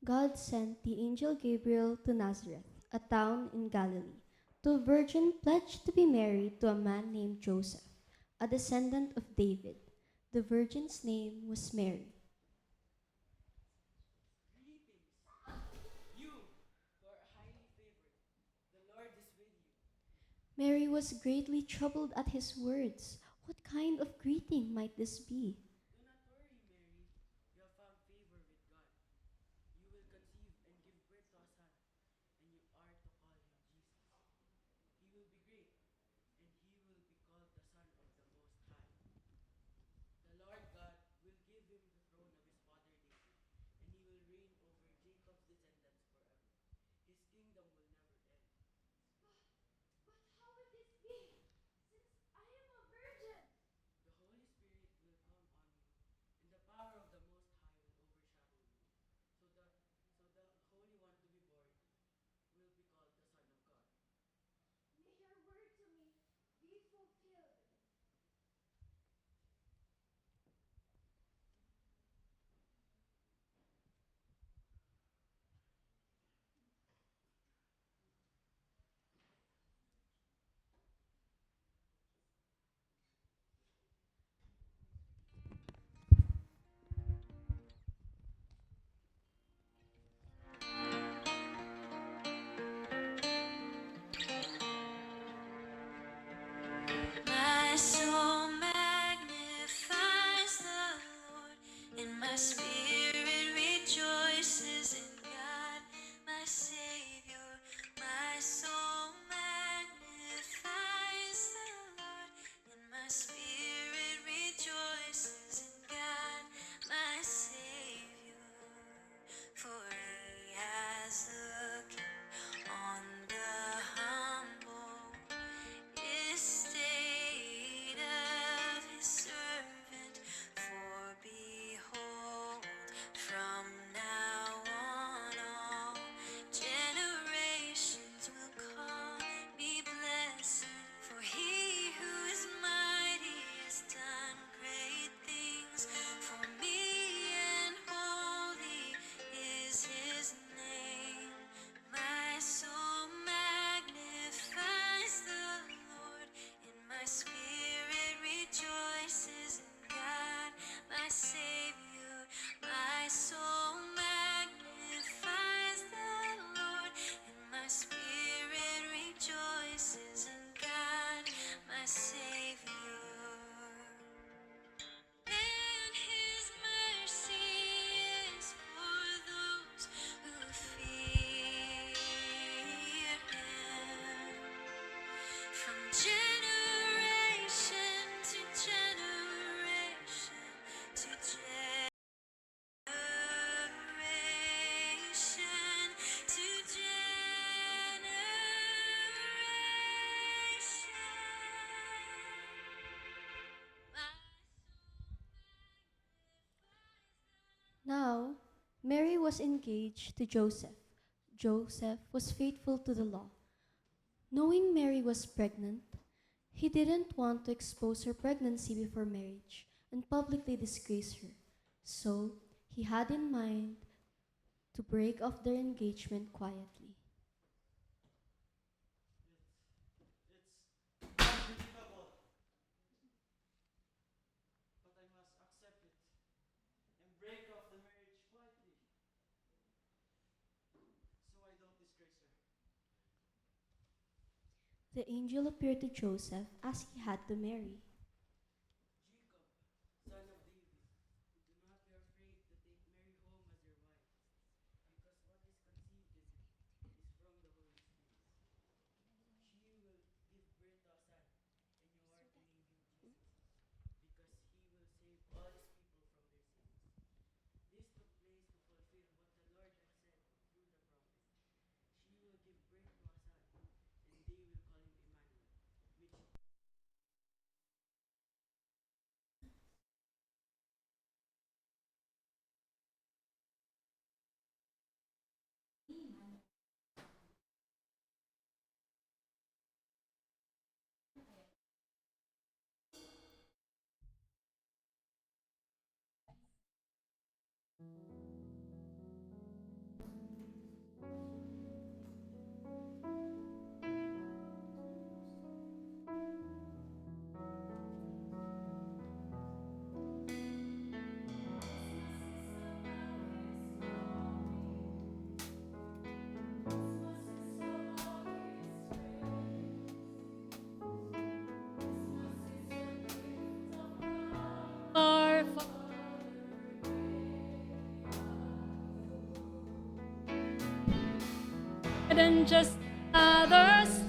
God sent the angel Gabriel to Nazareth, a town in Galilee, to a virgin pledged to be married to a man named Joseph, a descendant of David. The virgin's name was Mary. Mary was greatly troubled at his words. What kind of greeting might this be? But how would this be? Since I am a virgin. May your word to me be fulfilled. My soul magnifies the Lord, and my spirit rejoices in God, my Savior. My soul magnifies the Lord, and my spirit rejoices in God, my Savior. For He has looked on the humble estate of his servant, for behold, from now on all generations will call me blessed. For he who is mighty has done great things for me, and holy is his name. My soul magnifies the Lord, and my spirit rejoices in God, my Savior. My soul magnifies the Lord, and my spirit rejoices in God, my Savior. And his mercy is for those who fear him from generation to generation to generation to Now, Mary was engaged to Joseph. Joseph was faithful to the law. Knowing Mary was pregnant, he didn't want to expose her pregnancy before marriage and publicly disgrace her. So, he had in mind to break off their engagement quietly. It's unbelievable, but I must accept it and break off the marriage quietly so I don't disgrace her. The angel appeared to Joseph as he had to Mary. Jacob, son of David, do not be afraid to take Mary home as your wife, because what is conceived in her is from the Holy Spirit. She will give birth to a son, and you are to name him Jesus, because he will save all his people from their sins. This took place to fulfill what the Lord had said through the prophet. She will give birth to a son, and they will call him Emmanuel, which than just others.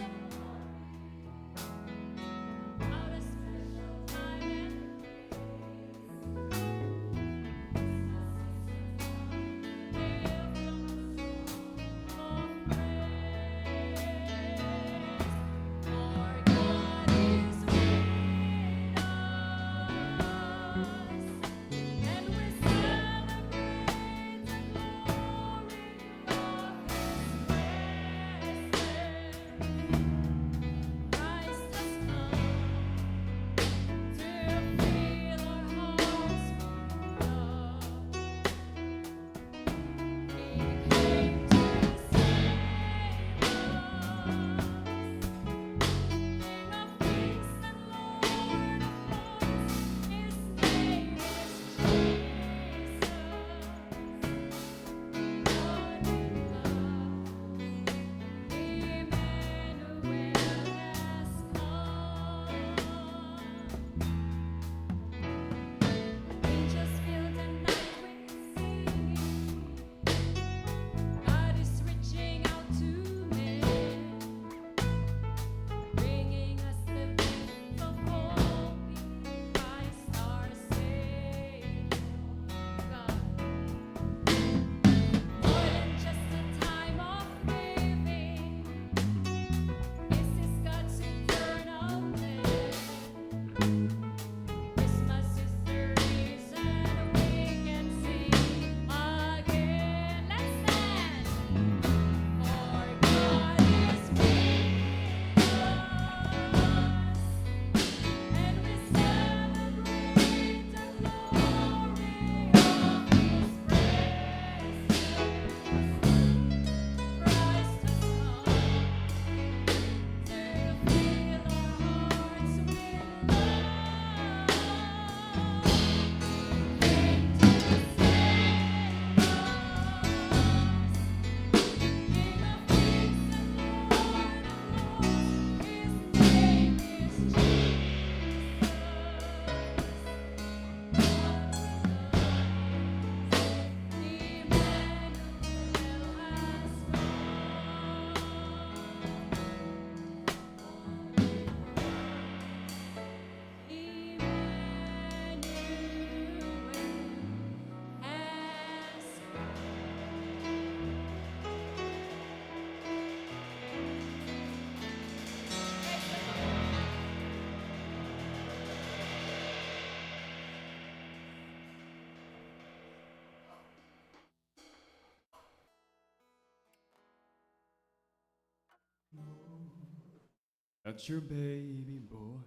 That's your baby boy.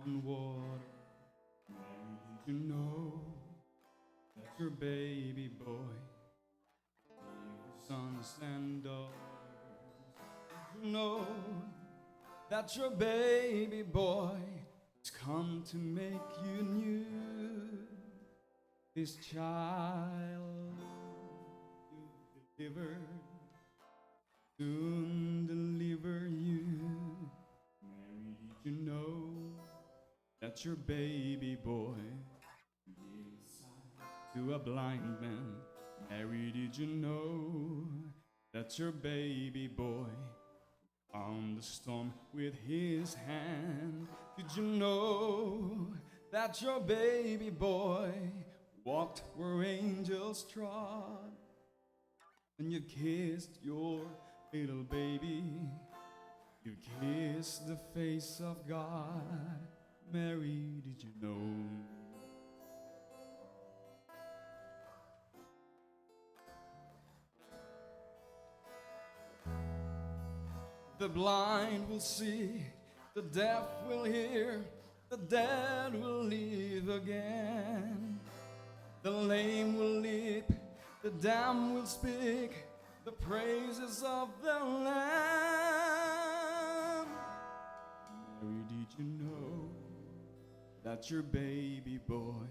On water. Did you know that's your baby boy? Your sons and daughters. Did you know that's your baby boy? It's come to make you new. This child you delivered soon deliver you. Mary, did you know that your baby boy gave sight to a blind man? Mary, did you know that your baby boy calmed the storm with his hand? Did you know that your baby boy walked where angels trod? And you kissed your little baby, you kissed the face of God. Mary, did you know? The blind will see, the deaf will hear, the dead will live again. The lame will leap, the dumb will speak the praises of the Lamb. Mary, did you know that your baby boy,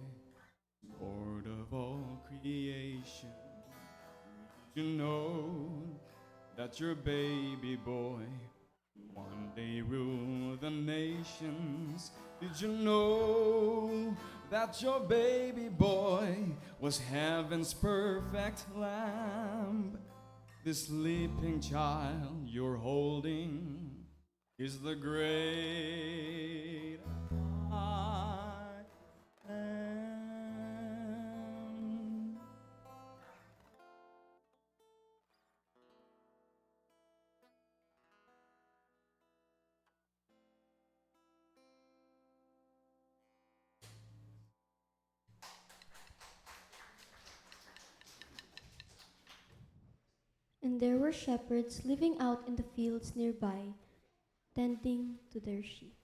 Lord of all creation? Did you know that your baby boy one day rule the nations? Did you know that your baby boy was heaven's perfect lamb? The sleeping child you're holding is the great I am. And there were shepherds living out in the fields nearby, tending to their sheep.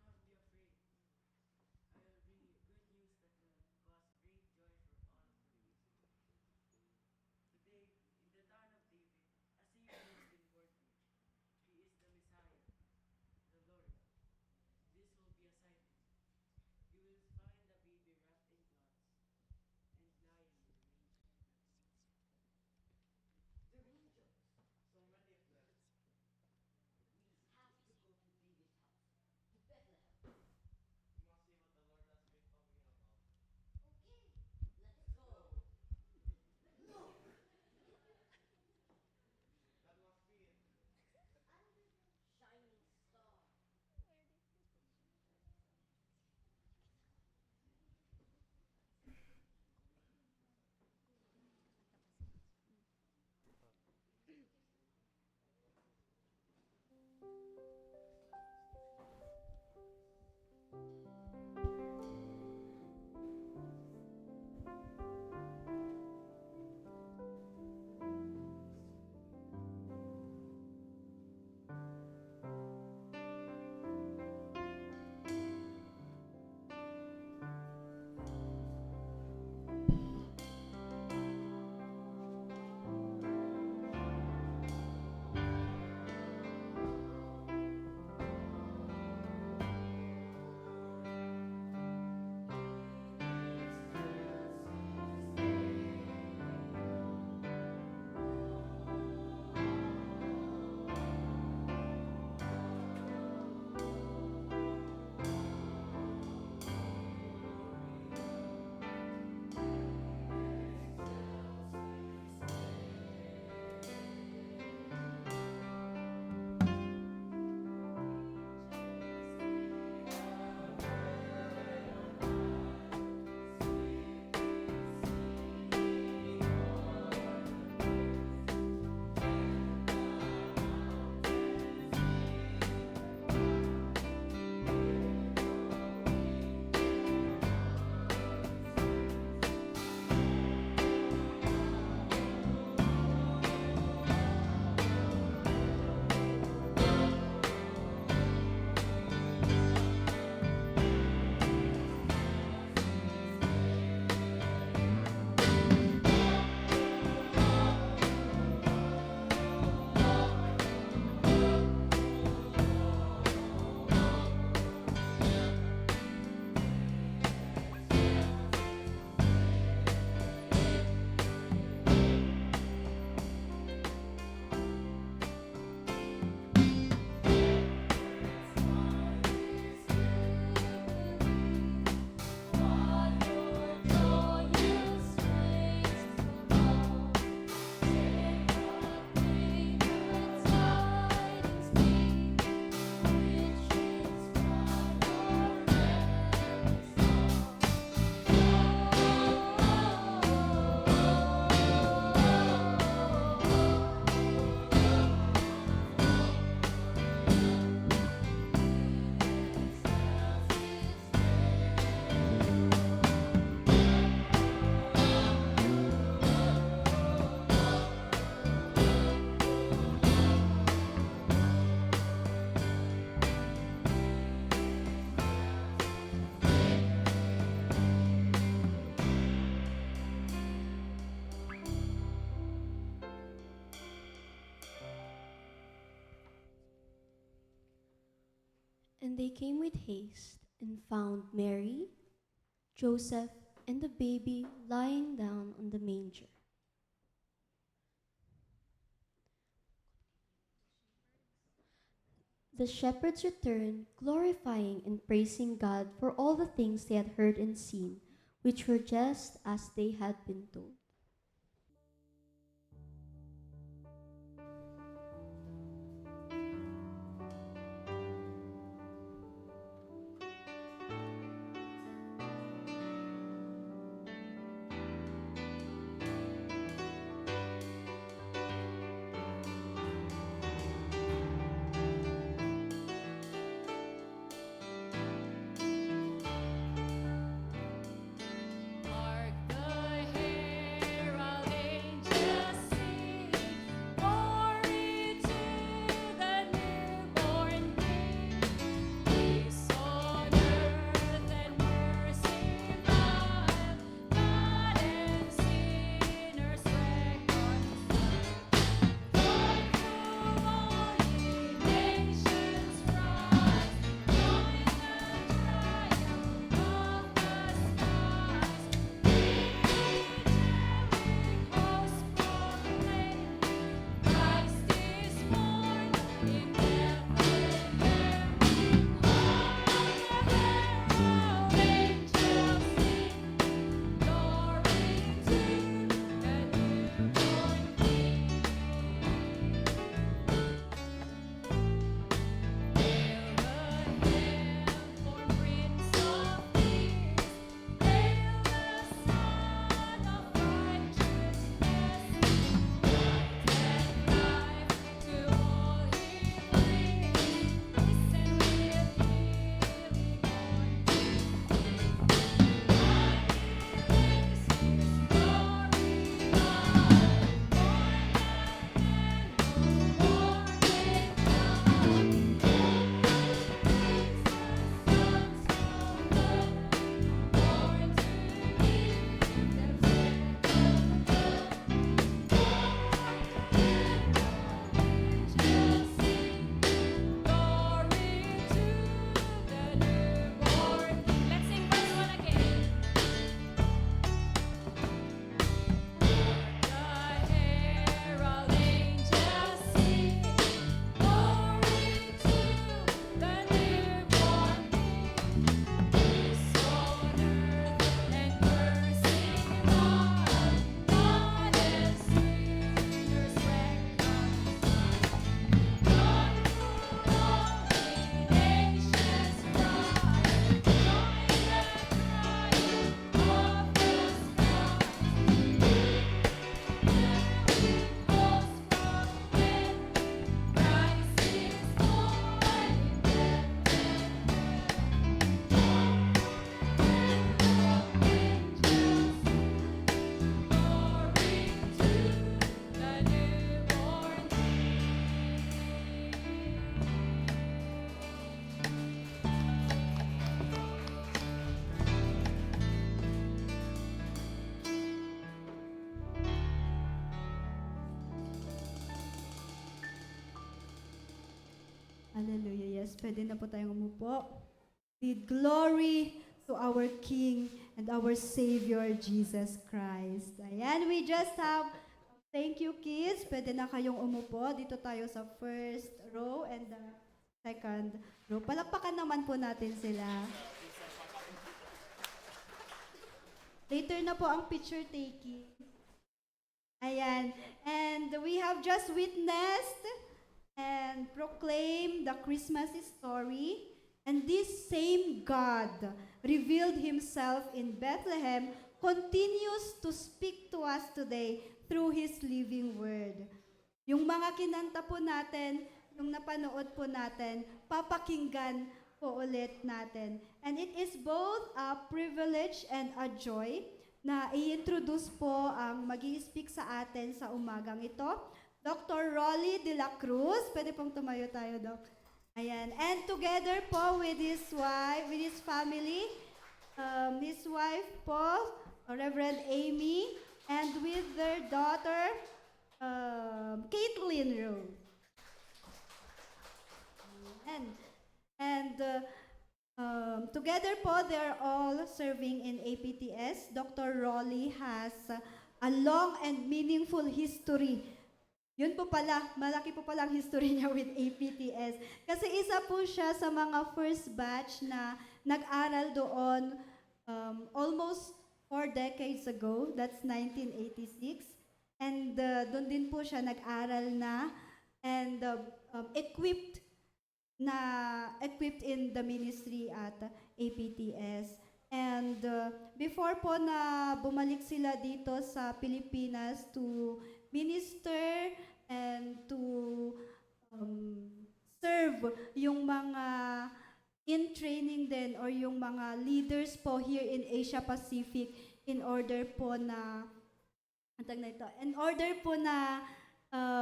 Do not be afraid. And they came with haste and found Mary, Joseph, and the baby lying down on the manger. The shepherds returned, glorifying and praising God for all the things they had heard and seen, which were just as they had been told. Hark the herald angels sing, glory to the newborn King. Peace on earth and mercy mild, God and sinners reconciled. Joy through all ye nations rise, join the triumph of the skies. Angelic hosts proclaim, Christ is born in Bethlehem. Hark the herald angels sing, glory to the newborn King. Hail the heaven-born Prince of Peace, hail the Son of Righteousness. Light and life to all He brings. Listen with healing on His wings. While He lives, His glory high, born and man, let's sing verse 1 again. The herald angels sing, glory to the newborn King. Peace on earth and mercy mild, God and sinners reconciled. Joy through all ye nations rise, join the triumph of the skies. Hallelujah. Yes, pwede na po tayong umupo. With glory to our King and our Savior, Jesus Christ. Ayan, we just have, thank you kids, pwede na kayong umupo. Dito tayo sa first row and the second row. Palakpakan naman po natin sila. Later na po ang picture taking. Ayan, and we have just witnessed and proclaimed the Christmas story. And this same God revealed Himself in Bethlehem, continues to speak to us today through His living word. Yung mga kinanta po natin, yung napanood po natin, papakinggan po ulit natin. And it is both a privilege and a joy na i-introduce po ang mag-i-speak sa atin sa umagang ito. Dr. Rolly de la Cruz, pwede pong tumayo tayo, Doc. Ayan. And together po with his wife, with his family, his wife po, Reverend Amy, and with their daughter, Caitlin Rose. And And together po, they're all serving in APTS. Dr. Rolly has a long and meaningful history. Yun po pala, malaki po pala ang history niya with APTS. Kasi isa po siya sa mga first batch na nag-aral doon almost 4 decades ago. That's 1986. And doon din po siya nag-aral na and equipped in the ministry at APTS. And before po na bumalik sila dito sa Pilipinas to minister and to serve yung mga in training din or yung mga leaders po here in Asia Pacific in order po na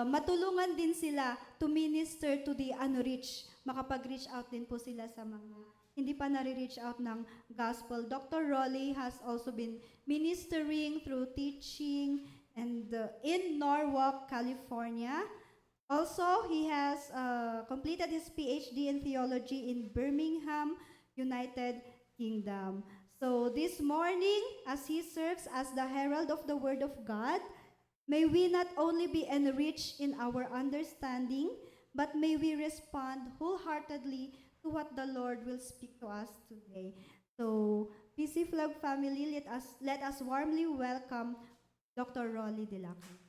matulungan din sila to minister to the unreached, makapag-reach out din po sila sa mga hindi pa nare-reach out ng gospel. Dr. Rolly has also been ministering through teaching and in Norwalk, California. Also, he has completed his PhD in theology in Birmingham, United Kingdom. So this morning, as he serves as the herald of the Word of God, may we not only be enriched in our understanding, but may we respond wholeheartedly to what the Lord will speak to us today. So, PC Flag family, let us warmly welcome Dr. Rolly de la Cruz.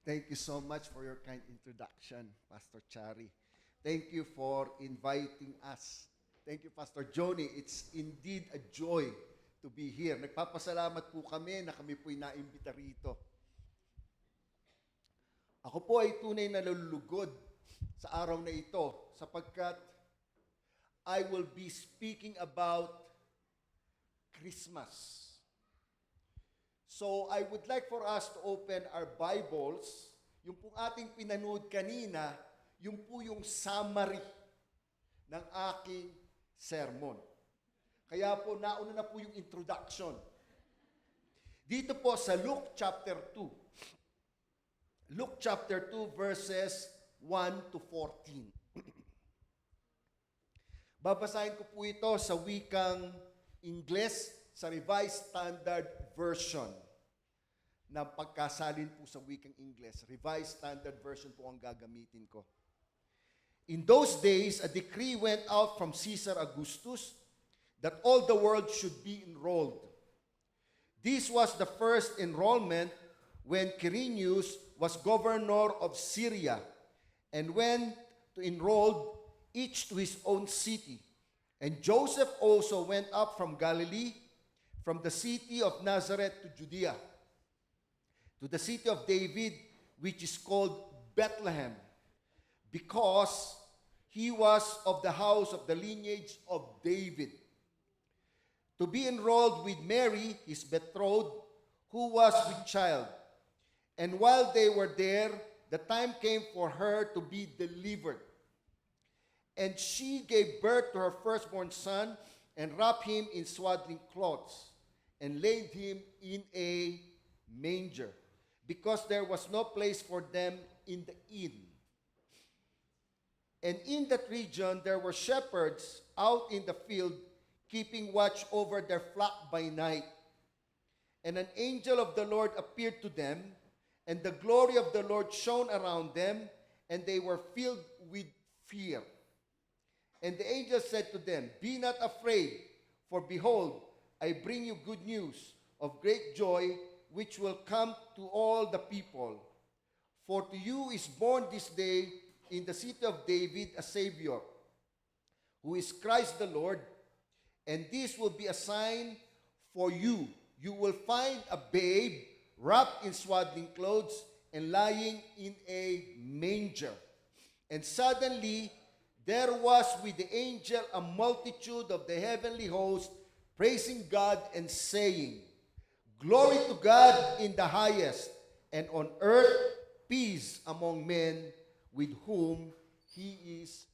Thank you so much for your kind introduction, Pastor Chari. Thank you for inviting us. Thank you, Pastor Joni. It's indeed a joy to be here. Nagpapasalamat po kami na kami po'y naimbita rito. Ako po ay tunay na lulugod sa araw na ito sapagkat I will be speaking about Christmas. So I would like for us to open our Bibles. Yung pong ating pinanood kanina, yung po yung summary ng aking sermon. Kaya po, nauna na po yung introduction. Dito po sa Luke chapter 2. Luke chapter 2 verses 1 to 14. Babasahin ko po ito sa wikang Ingles sa Revised Standard Version na pagkasalin po sa wikang Ingles. Revised Standard Version po ang gagamitin ko. In those days, a decree went out from Caesar Augustus that all the world should be enrolled. This was the first enrollment when Quirinius was governor of Syria and went to enroll each to his own city. And Joseph also went up from Galilee, from the city of Nazareth to Judea, to the city of David, which is called Bethlehem, because he was of the house of the lineage of David, to be enrolled with Mary, his betrothed, who was with child. And while they were there, the time came for her to be delivered. And she gave birth to her firstborn son, and wrapped him in swaddling cloths, and laid him in a manger, because there was no place for them in the inn. And in that region there were shepherds out in the field, keeping watch over their flock by night. And an angel of the Lord appeared to them, and the glory of the Lord shone around them, and they were filled with fear. And the angel said to them, "Be not afraid, for behold, I bring you good news of great joy, which will come to all the people. For to you is born this day in the city of David a Savior, who is Christ the Lord. And this will be a sign for you. You will find a babe wrapped in swaddling clothes and lying in a manger." And suddenly there was with the angel a multitude of the heavenly host, praising God and saying, "Glory to God in the highest, and on earth peace among men with whom He is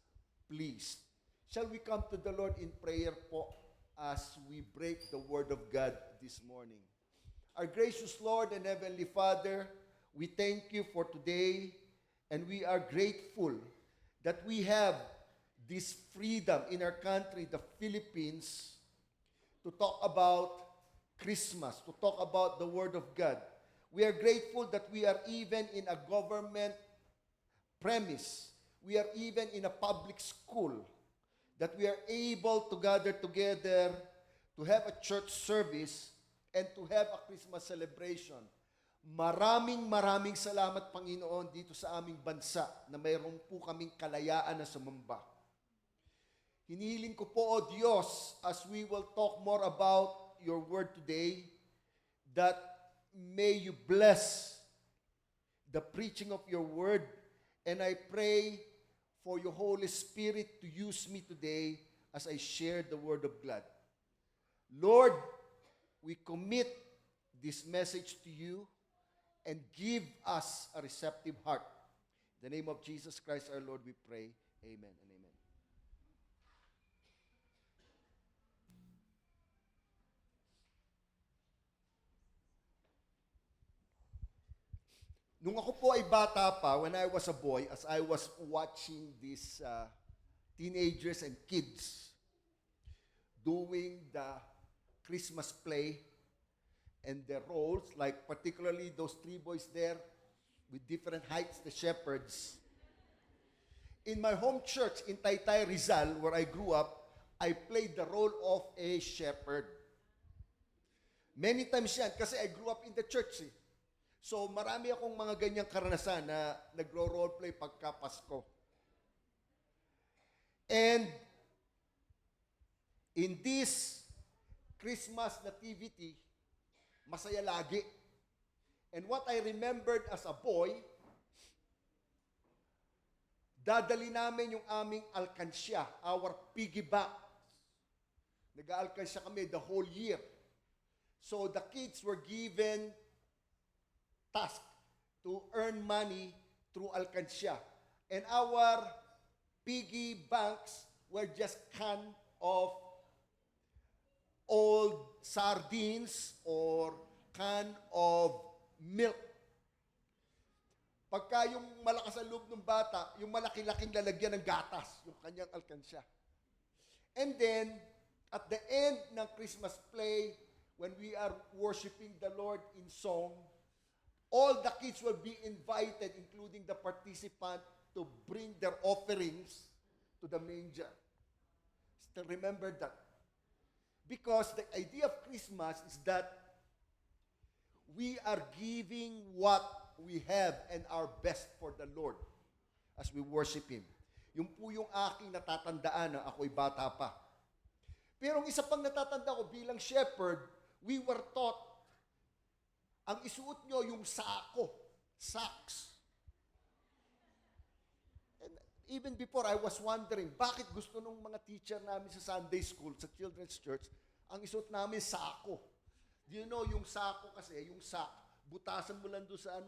pleased." Shall we come to the Lord in prayer po as we break the word of God this morning? Our gracious Lord and Heavenly Father, we thank you for today, and we are grateful that we have this freedom in our country, the Philippines, to talk about Christmas, to talk about the Word of God. We are grateful that we are even in a government premise. We are even in a public school, that we are able to gather together to have a church service and to have a Christmas celebration. Maraming salamat, Panginoon, dito sa aming bansa na mayroon po kaming kalayaan na sumamba. Hinihiling ko po, O Diyos, as we will talk more about your word today, that may you bless the preaching of your word, and I pray for your Holy Spirit to use me today as I share the word of God. Lord, we commit this message to you and give us a receptive heart. In the name of Jesus Christ our Lord we pray. Amen and amen. Nung ako po ay bata pa, when I was a boy, as I was watching these teenagers and kids doing the Christmas play and their roles, like particularly those three boys there with different heights, the shepherds. In my home church in Taytay, Rizal, where I grew up, I played the role of a shepherd. Many times yan, kasi I grew up in the church. So marami akong mga ganyang karanasan na nagro-roleplay pagka Pasko. And in this Christmas nativity, masaya lagi. And what I remembered as a boy, dadali namin yung aming alkansya, our piggy bank. Nag-aalkansya kami the whole year. So the kids were given task to earn money through alkansya. And our piggy banks were just can of old sardines or can of milk. Pagka yung malakas ang loob ng bata, yung malaki-laking lalagyan ng gatas, yung kanyang alkansya. And then, at the end ng Christmas play, when we are worshiping the Lord in song, all the kids will be invited, including the participant, to bring their offerings to the manger. Still remember that. Because the idea of Christmas is that we are giving what we have and our best for the Lord as we worship Him. Yung po yung aking natatandaan na ako'y bata pa. Pero ang isa pang natatanda ko bilang shepherd, we were taught, ang isuot nyo yung sako, sacks. And even before, I was wondering, bakit gusto nung mga teacher namin sa Sunday school, sa children's church, ang isuot namin sako. Do you know, yung sako kasi, yung sack, butasan mo lang doon sa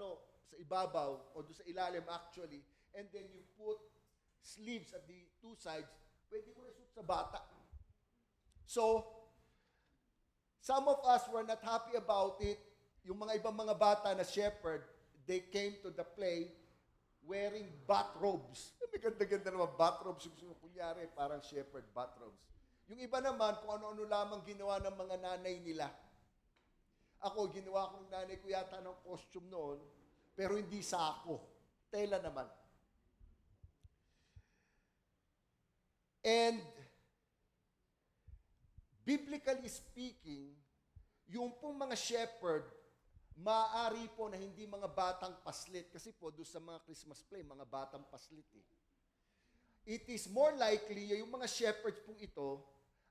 sa ibabaw, o doon sa ilalim actually, and then you put sleeves at the two sides, pwede mo na isuot sa bata. So, some of us were not happy about it. Yung mga ibang mga bata na shepherd, they came to the play wearing bathrobes. May ganda-ganda naman bathrobes. Kunyari, parang shepherd bathrobes. Yung iba naman, kung ano-ano lamang ginawa ng mga nanay nila. Ako, ginawa ko ng nanay ko yata ng costume noon, pero hindi sako. Tela naman. And, biblically speaking, yung pong mga shepherd, maaari po na hindi mga batang paslit. Kasi po, doon sa mga Christmas play, mga batang paslit eh. It is more likely, yung mga shepherds pong ito,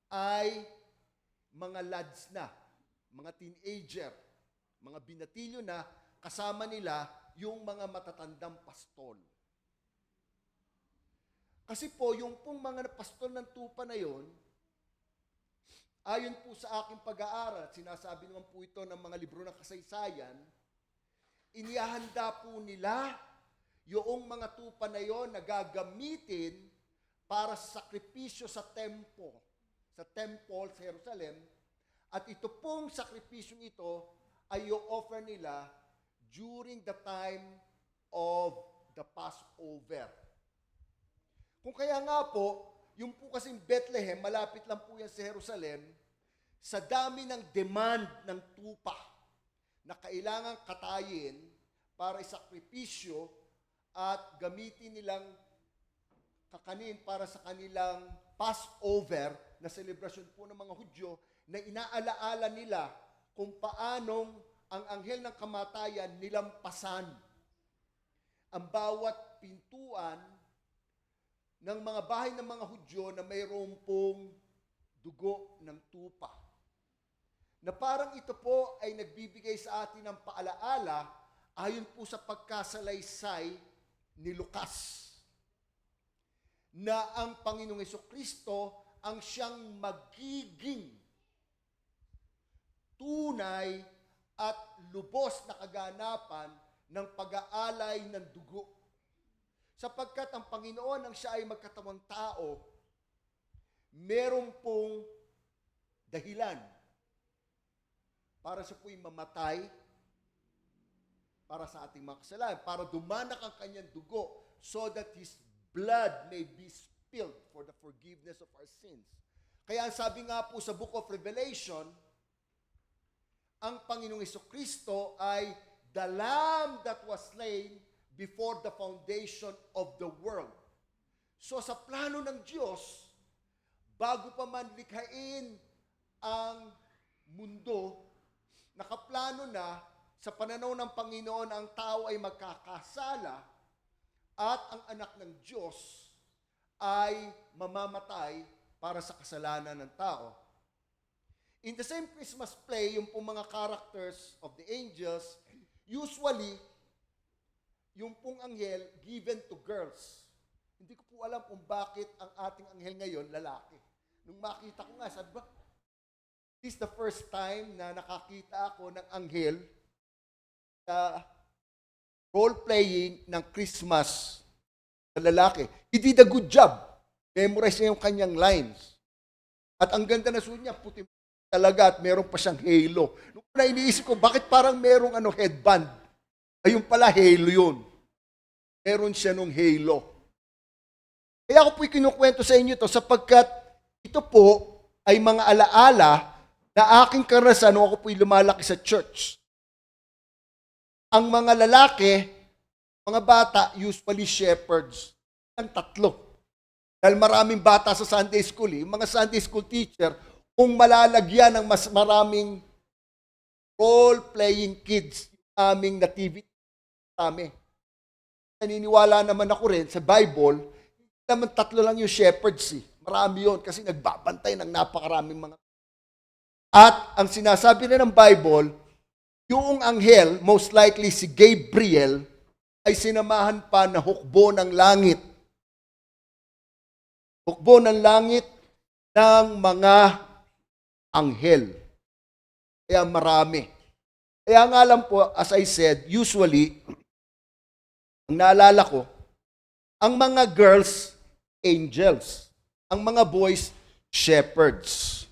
ay mga lads na, mga teenager, mga binatilyo na, kasama nila yung mga matatandang pastol. Kasi po, yung pong mga pastol ng tupa na yon, ayon po sa aking pag-aaral, sinasabi naman po ito ng mga libro ng kasaysayan, inihahanda po nila yung mga tupa na yon na gagamitin para sa sakripisyo sa temple sa Jerusalem, at ito pong sakripisyong ito ay i-offer nila during the time of the Passover. Kung kaya nga po, Yung po kasing Bethlehem, malapit lang po yan sa Jerusalem, sa dami ng demand ng tupa na kailangang katayin para isakripisyo at gamitin nilang kakanin para sa kanilang Passover na selebrasyon po ng mga Hudyo na inaalaala nila kung paanong ang anghel ng kamatayan nilampasan ang bawat pintuan ng mga bahay ng mga Hudyo na mayroon pong dugo ng tupa. Na parang ito po ay nagbibigay sa atin ng paalaala ayon po sa pagkasalaysay ni Lucas na ang Panginoong Hesukristo ang siyang magiging tunay at lubos na kaganapan ng pag-aalay ng dugo. Sapagkat ang Panginoon ang siya ay magkatawang tao, meron pong dahilan para siya po'y mamatay para sa ating mga kasalanan, para dumanak ang kanyang dugo so that His blood may be spilled for the forgiveness of our sins. Kaya ang sabi nga po sa Book of Revelation, ang Panginoong Hesukristo ay the Lamb that was slain before the foundation of the world. So sa plano ng Diyos, bago pa man likhain ang mundo, nakaplano na sa pananaw ng Panginoon ang tao ay magkakasala at ang anak ng Diyos ay mamamatay para sa kasalanan ng tao. In the same Christmas play, yung pong mga characters of the angels, usually, yung pong anghel given to girls. Hindi ko po alam kung bakit ang ating anghel ngayon lalaki. Nung makita ko nga, sabi ba, this is the first time na nakakita ako ng anghel sa role-playing ng Christmas na lalaki. He did a good job. Memorize niya yung kanyang lines. At ang ganda na suot niya, puti talaga at meron pa siyang halo. Nung una iniisip ko, bakit parang merong headband? Ayun pala, halo yun. Meron siya nung halo. Kaya ako po'y kinukwento sa inyo to sapagkat ito po ay mga alaala na aking karanasan nung ako po'y lumalaki sa church. Ang mga lalaki, mga bata, usually shepherds. Ang tatlo. Dahil maraming bata sa Sunday school. Yung mga Sunday school teacher, kung malalagyan ng mas maraming role-playing kids, aming nativity kami. Naniniwala naman ako rin sa Bible, naman tatlo lang yung shepherds eh. Marami yun kasi nagbabantay ng napakaraming mga. At ang sinasabi na ng Bible, yung anghel, most likely si Gabriel, ay sinamahan pa na hukbo ng langit. Hukbo ng langit ng mga anghel. Kaya marami. Kaya nga lang po, as I said, usually, ang naalala ko, ang mga girls, angels. Ang mga boys, shepherds.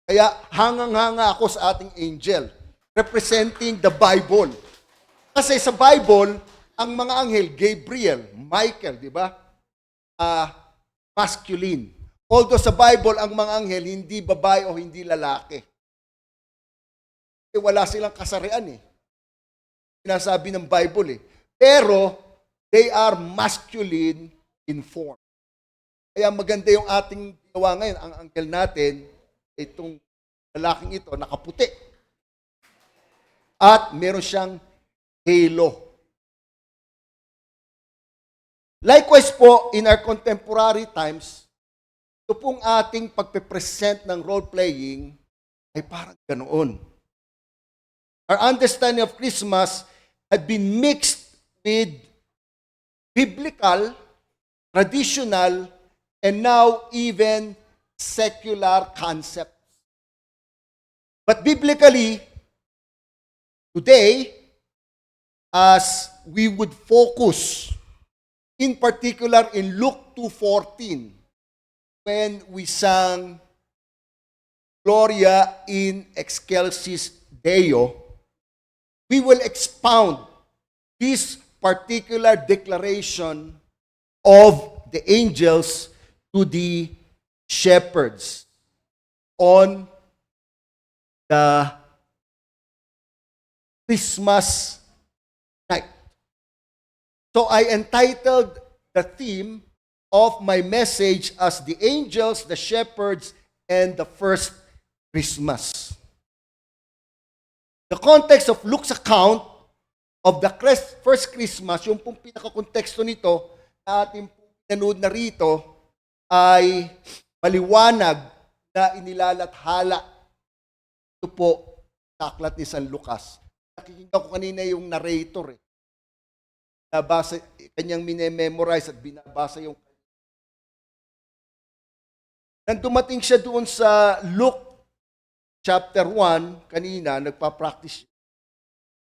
Kaya hangang-hanga ako sa ating angel, representing the Bible. Kasi sa Bible, ang mga anghel, Gabriel, Michael, di ba? Masculine. Although sa Bible, ang mga anghel, hindi babae o hindi lalaki. Wala silang kasarian eh. Sinasabi ng Bible eh. Pero, they are masculine in form. Kaya maganda yung ating gawa ngayon. Ang anghel natin, itong lalaking ito, nakaputi. At meron siyang halo. Likewise po, in our contemporary times, ito pong ating pagpe-present ng role-playing ay parang ganoon. Our understanding of Christmas had been mixed with biblical, traditional, and now even secular concepts. But biblically, today, as we would focus, in particular in Luke 2:14, when we sang Gloria in Excelsis Deo, we will expound this particular declaration of the angels to the shepherds on the Christmas night. So I entitled the theme of my message as The Angels, the Shepherds, and the First Christmas. The context of Luke's account of the first Christmas, yung pong pinaka-konteksto nito na ating pinanood na rito, ay maliwanag na inilalathala. Ito po sa aklat ni San Lucas. Nakikita ko kanina yung narrator. Nabasa, kanyang minememorize at binabasa yung... Nang dumating siya doon sa Luke chapter 1, kanina, nagpa-practice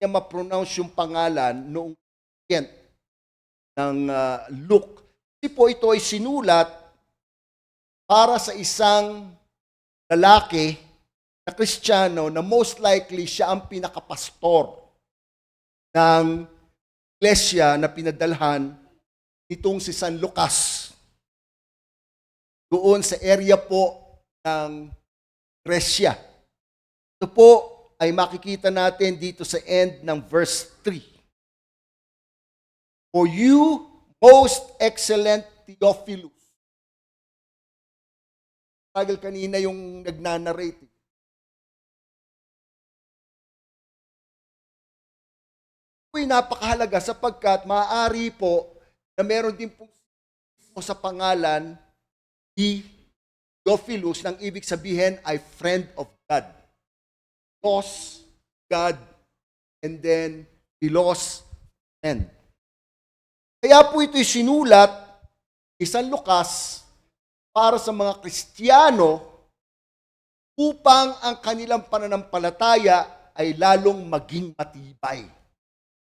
niya ma-pronounce yung pangalan noong end ng Luke. Kasi po ito ay sinulat para sa isang lalaki na Kristiyano na most likely siya ang pinakapastor ng iglesia na pinadalhan nitong si San Lucas. Doon sa area po ng Gresya. Ito po ay makikita natin dito sa end ng verse 3. For you, most excellent Theophilus. Tagal kanina yung nagnanarrate. Ito ay napakahalaga sapagkat maaari po na meron din po sa pangalan ni Theophilus, nang ibig sabihin ay friend of God. Los, God, and then Philos, friend. Kaya po ito'y sinulat ni San Lucas para sa mga Kristiyano upang ang kanilang pananampalataya ay lalong maging matibay.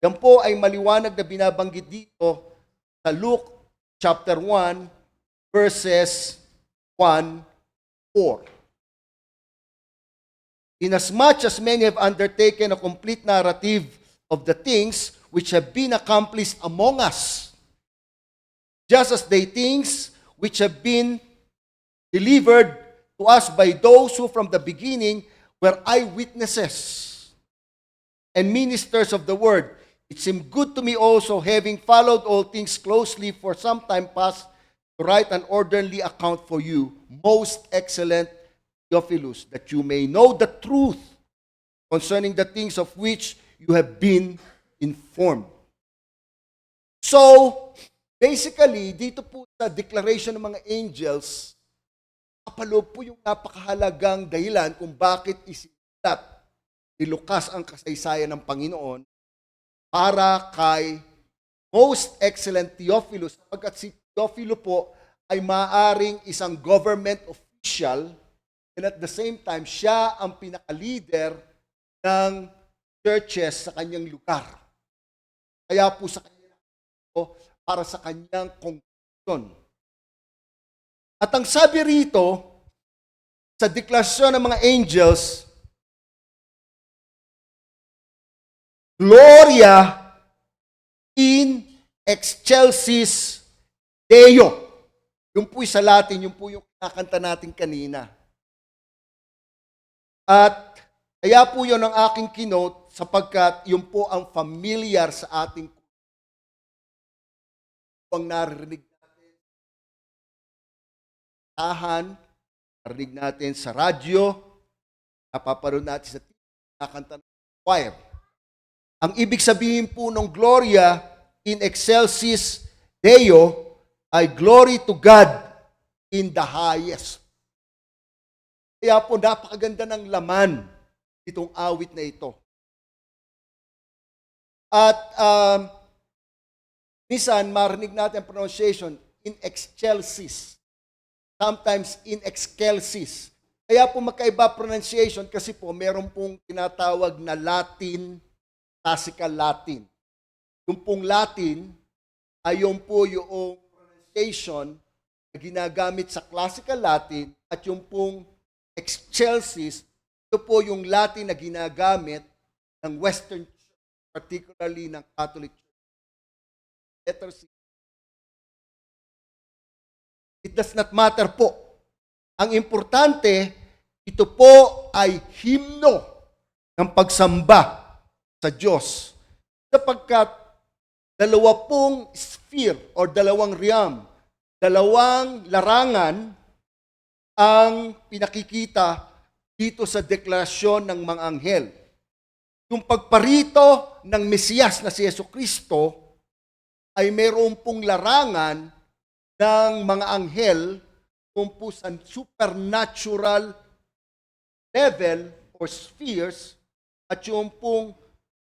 Yan po ay maliwanag na binabanggit dito sa Luke chapter 1, verses 1, 4. Inasmuch as many have undertaken a complete narrative of the things which have been accomplished among us, just as the things which have been delivered to us by those who from the beginning were eyewitnesses and ministers of the word, it seemed good to me also, having followed all things closely for some time past, to write an orderly account for you, most excellent Theophilus, that you may know the truth concerning the things of which you have been informed. So, basically, dito po sa declaration ng mga angels, kapaloob po yung napakahalagang dahilan kung bakit isinulat ni Lucas ang kasaysayan ng Panginoon para kay most excellent Theophilus, sapagkat si Theophilo po ay maaring isang government official and at the same time, siya ang pinaka-leader ng churches sa kanyang lugar. Kaya po sa kanya para sa kanyang congregation. At ang sabi rito, sa deklarasyon ng mga angels, Gloria in excelsis Deo. Yung po'y sa Latin, yung po yung nakanta natin kanina. At kaya po yun ang aking kinote sapagkat yun po ang familiar sa ating pang naririnig natin narinig natin sa radyo, napaparoon natin sa nakanta ng choir. Ang ibig sabihin po ng Gloria in excelsis Deo ay glory to God in the highest. Kaya po napakaganda ng laman itong awit na ito. At minsan marinig natin ang pronunciation in excelsis. Sometimes in excelsis. Kaya po magkaiba pronunciation kasi po meron pong tinatawag na Latin, classical Latin. Yung pong Latin ay yung po yung pronunciation na ginagamit sa classical Latin at yung pong excelsis, ito po yung Latin na ginagamit ng Western Church, particularly ng Catholic Church. Letter C. It does not matter po. Ang importante, ito po ay himno ng pagsamba sa Diyos. Sapagkat dalawa pong sphere or dalawang realm, dalawang larangan ang pinakikita dito sa deklarasyon ng mga anghel. Yung pagparito ng Mesiyas na si Jesucristo ay mayroon pong larangan ng mga anghel kung po sa supernatural level or spheres at yung pong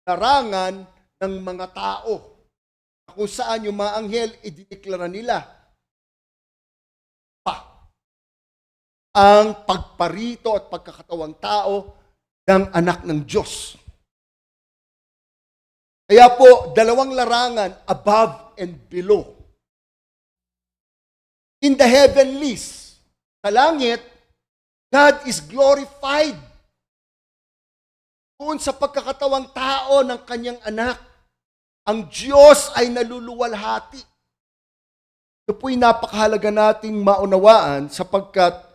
larangan ng mga tao kung saan yung mga anghel idineklara nila ang pagparito at pagkakatawang tao ng anak ng Diyos. Kaya po, dalawang larangan, above and below. In the heavenlies, sa langit, God is glorified. Doon sa pagkakatawang tao ng kanyang anak, ang Diyos ay naluluwalhati. Ito po'y napakahalaga nating maunawaan sapagkat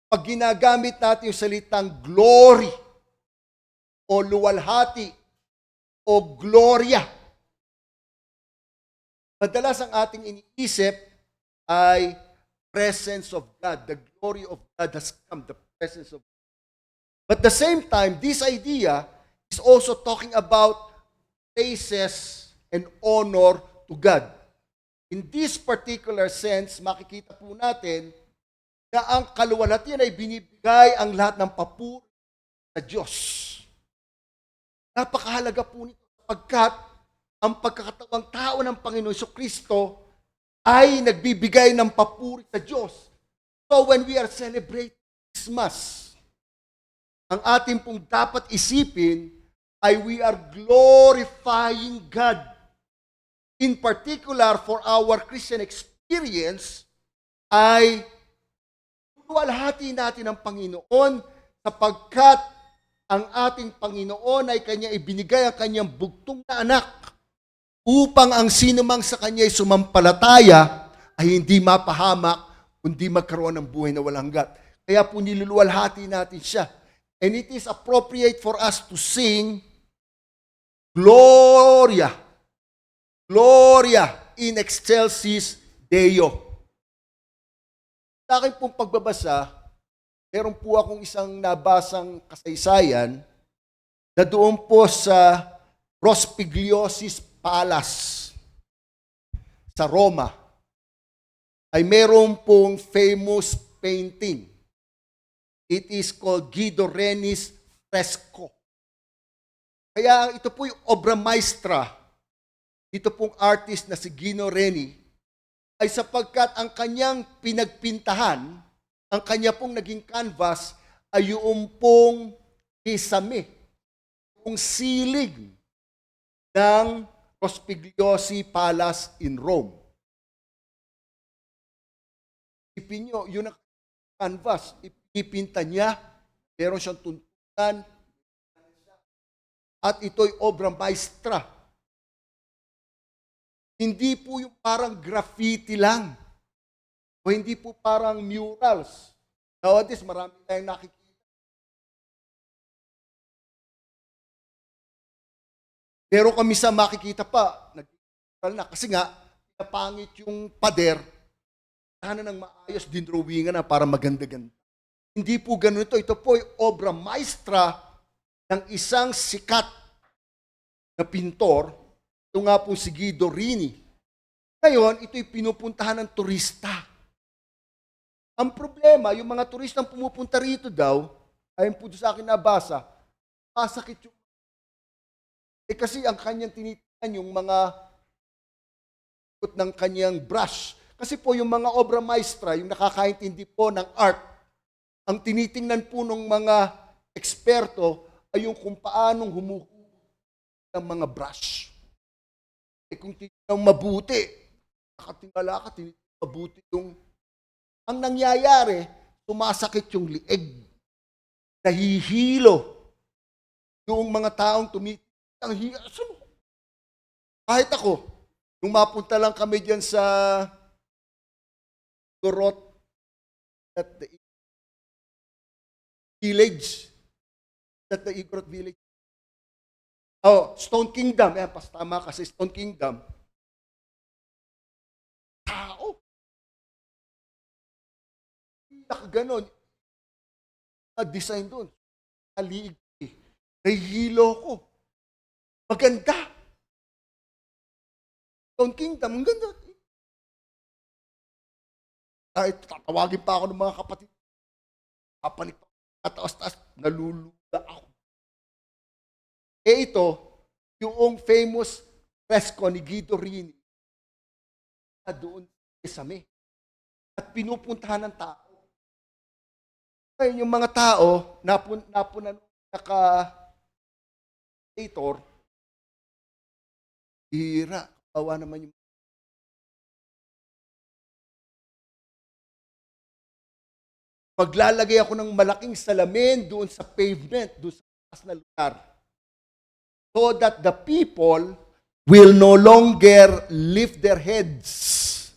pag ginagamit natin yung salitang glory o luwalhati o gloria, madalas ang ating iniisip ay presence of God. The glory of God has come, the presence of God. But at the same time, this idea is also talking about praises and honor to God. In this particular sense, makikita po natin na ang kaluwalhatian ay binibigay ang lahat ng papuri sa Diyos. Napakahalaga po nito sapagkat ang pagkakatawang tao ng Panginoon Jesucristo ay nagbibigay ng papuri sa Diyos. So when we are celebrating Christmas, ang ating pong dapat isipin ay we are glorifying God. In particular, for our Christian experience, ay luwalhati natin ang Panginoon sapagkat ang ating Panginoon ay Kanya ibinigay ang Kanyang bugtong na anak upang ang sinumang sa Kanya ay sumampalataya ay hindi mapahamak kundi magkaroon ng buhay na walang hanggan. Kaya po niluluwalhati natin siya. And it is appropriate for us to sing Gloria, Gloria in excelsis Deo. Sa akin pong pagbabasa, meron po akong isang nabasang kasaysayan na doon po sa Rospigliosis Palace sa Roma ay meron pong famous painting. It is called Guido Reni's Fresco. Kaya ito po yung obra maestra, ito pong artist na si Guido Reni, ay sapagkat ang kanyang pinagpintahan, ang kanya pong naging canvas, ay yung pong kisame, yung silig ng Rospigliosi Palace in Rome. Isipin nyo, yun ang canvas, ipinta niya, meron siyang tuntunan, at ito'y obra maestra. Hindi po yung parang graffiti lang. O hindi po parang murals. Nowadays, marami tayong nakikita. Pero kami sa makikita pa, nag-mural na. Kasi nga, napangit yung pader, sana nang maayos din drawingan na para maganda-ganda. Hindi po ganun ito. Ito po ay obra maestra ng isang sikat na pintor. Ito nga po si Guido Reni. Ngayon, ito'y pinupuntahan ng turista. Ang problema, yung mga turistang pumupunta rito daw, ayon po sa akin nabasa, masakit yung... kasi ang kanyang tinitingnan yung mga ng kanyang brush. Kasi po yung mga obra maestra, yung nakakaintindi po ng art, ang tinitingnan po ng mga eksperto ay yung kung paanong humuhubog ng mga brush. Kung titignan mabuti, nakatingala ka, titignan mabuti yung... Ang nangyayari, sumasakit yung lieg. Nahihilo. Yung mga taong tumitingnan, kahit ako, nung mapunta lang kami dyan sa Igorot at the village. At the Igorot village. Oh, Stone Kingdom. Ayan, pas tama kasi Stone Kingdom. Tao. Nakaganon. Design doon. Aliig. Nahihilo ko. Maganda. Stone Kingdom, ang ganda. Kahit tatawagin pa ako ng mga kapatid. Kapanik pa. Kataas-taas. Naluluda ako. Ito, yung famous fresco ni Guido Rini na doon sa Same. At pinupuntahan ng tao. Ngayon, yung mga tao, napunan naka-stator, hira, kawawa naman yung maglalagay ako ng malaking salamin doon sa pavement, doon sa taas na lugar. So that the people will no longer lift their heads.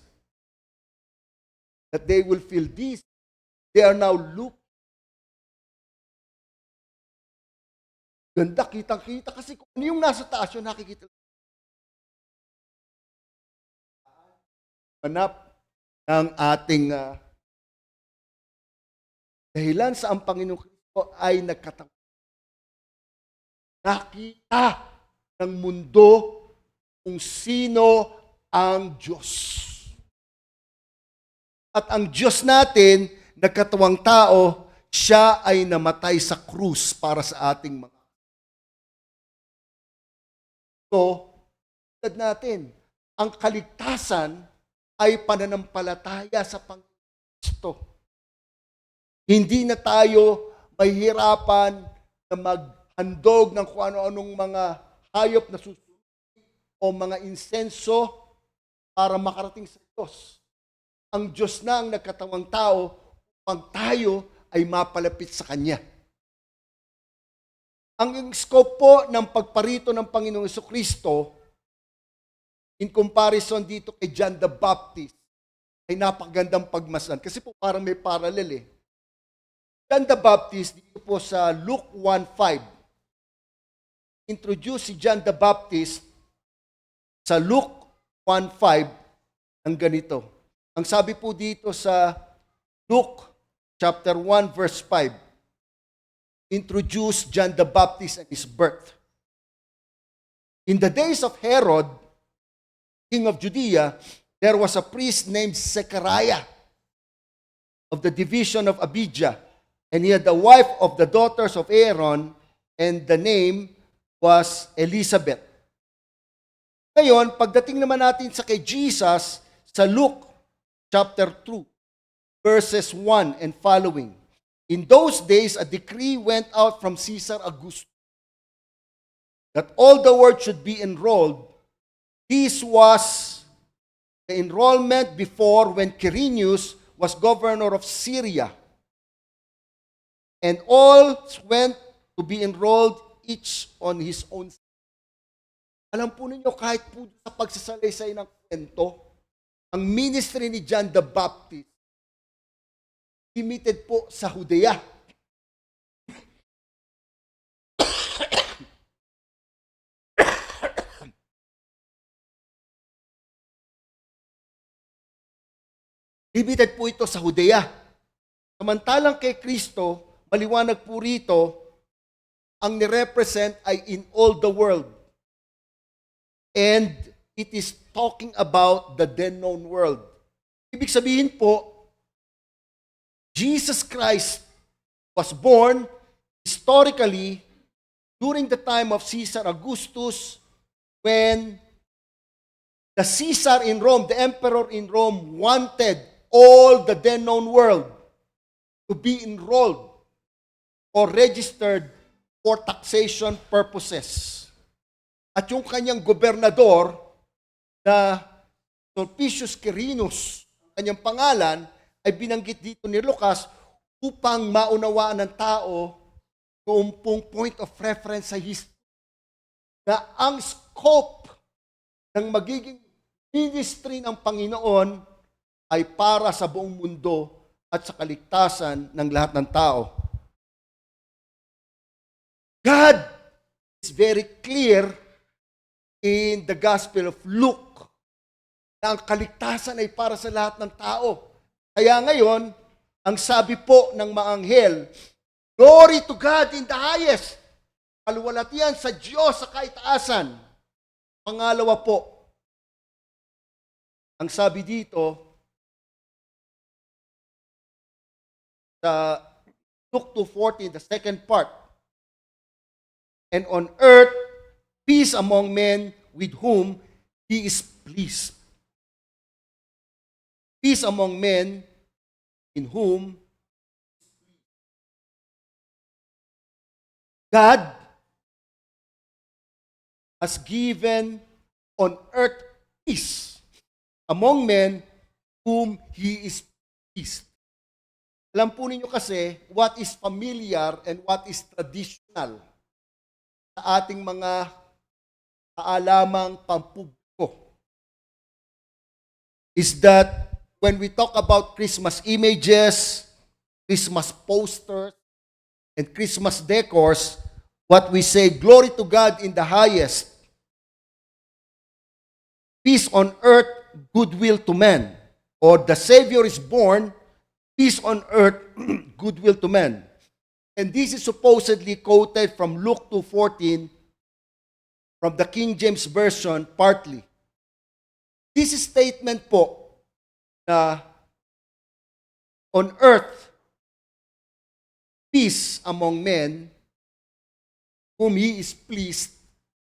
That they will feel this. They are now looking. Ganda, kitang-kita. Kasi kung ano yung nasa taas yun, nakikita. Hanap ng ating dahilan sa ang Panginoong Kristo ay nagkataon. Nakita ng mundo kung sino ang Diyos. At ang Diyos natin, nagkatawang tao, siya ay namatay sa krus para sa ating mga. So, tulad natin, ang kaligtasan ay pananampalataya sa Panginoong Kristo. Hindi na tayo mahihirapan na maghandog ng kung ano-anong mga hayop na susunod o mga insenso para makarating sa Diyos. Ang Diyos na ang nagkatawang tao upang tayo ay mapalapit sa Kanya. Ang scope po ng pagparito ng Panginoong Jesucristo in comparison dito kay John the Baptist ay napakagandang pagmasdan. Kasi po parang may parallel eh. John the Baptist, dito po sa Luke 1:5, introduce si John the Baptist sa Luke 1:5 ng ganito. Ang sabi po dito sa Luke chapter 1 verse 5, introduce John the Baptist and his birth. In the days of Herod, king of Judea, there was a priest named Zechariah of the division of Abijah, and he had the wife of the daughters of Aaron, and the name was Elizabeth. Ngayon, pagdating naman natin sa kay Jesus, sa Luke chapter 2, verses 1 and following. In those days, a decree went out from Caesar Augustus that all the world should be enrolled. This was the enrollment before when Quirinius was governor of Syria. And all went to be enrolled, each on his own. Alam po ninyo, kahit po sa pagsasalaysay ng kwento, ang ministry ni John the Baptist, limited po sa Judea. Limited po ito sa Judea. Samantalang kay Kristo, maliwanag po rito, ang nirepresent ay in all the world. And it is talking about the then known world. Ibig sabihin po, Jesus Christ was born historically during the time of Caesar Augustus, when the Caesar in Rome, the emperor in Rome, wanted all the then known world to be enrolled or registered for taxation purposes. At yung kanyang gobernador na Sulpicius Quirinus, kanyang pangalan, ay binanggit dito ni Lucas upang maunawaan ng tao kung point of reference sa history na ang scope ng magiging ministry ng Panginoon ay para sa buong mundo at sa kaligtasan ng lahat ng tao. God is very clear in the Gospel of Luke na ang kaligtasan ay para sa lahat ng tao. Kaya ngayon, ang sabi po ng mga anghel, "Glory to God in the highest." Kaluwalhatian sa Diyos sa kaitaasan. Pangalawa po, ang sabi dito, sa Luke 2:14, the second part, "And on earth, peace among men with whom He is pleased." Peace among men in whom God has given on earth peace among men whom He is pleased. Alam po ninyo kasi what is familiar and what is traditional sa ating mga kaalamang pampubliko is that when we talk about Christmas images, Christmas posters, and Christmas decors, what we say, "Glory to God in the highest, peace on earth, goodwill to men," or "The Savior is born, peace on earth, goodwill to men." And this is supposedly quoted from Luke 2:14 from the King James Version partly. This statement po na on earth, peace among men whom He is pleased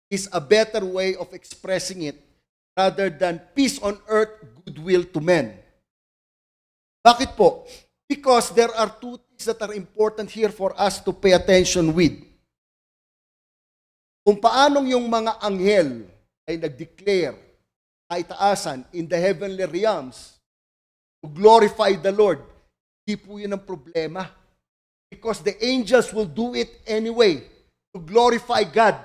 is a better way of expressing it rather than peace on earth, goodwill to men. Bakit po? Because there are two things that are important here for us to pay attention with. Kung paanong yung mga anghel ay nag-declare kaitaasan in the heavenly realms to glorify the Lord, di po yun ang problema. Because the angels will do it anyway to glorify God.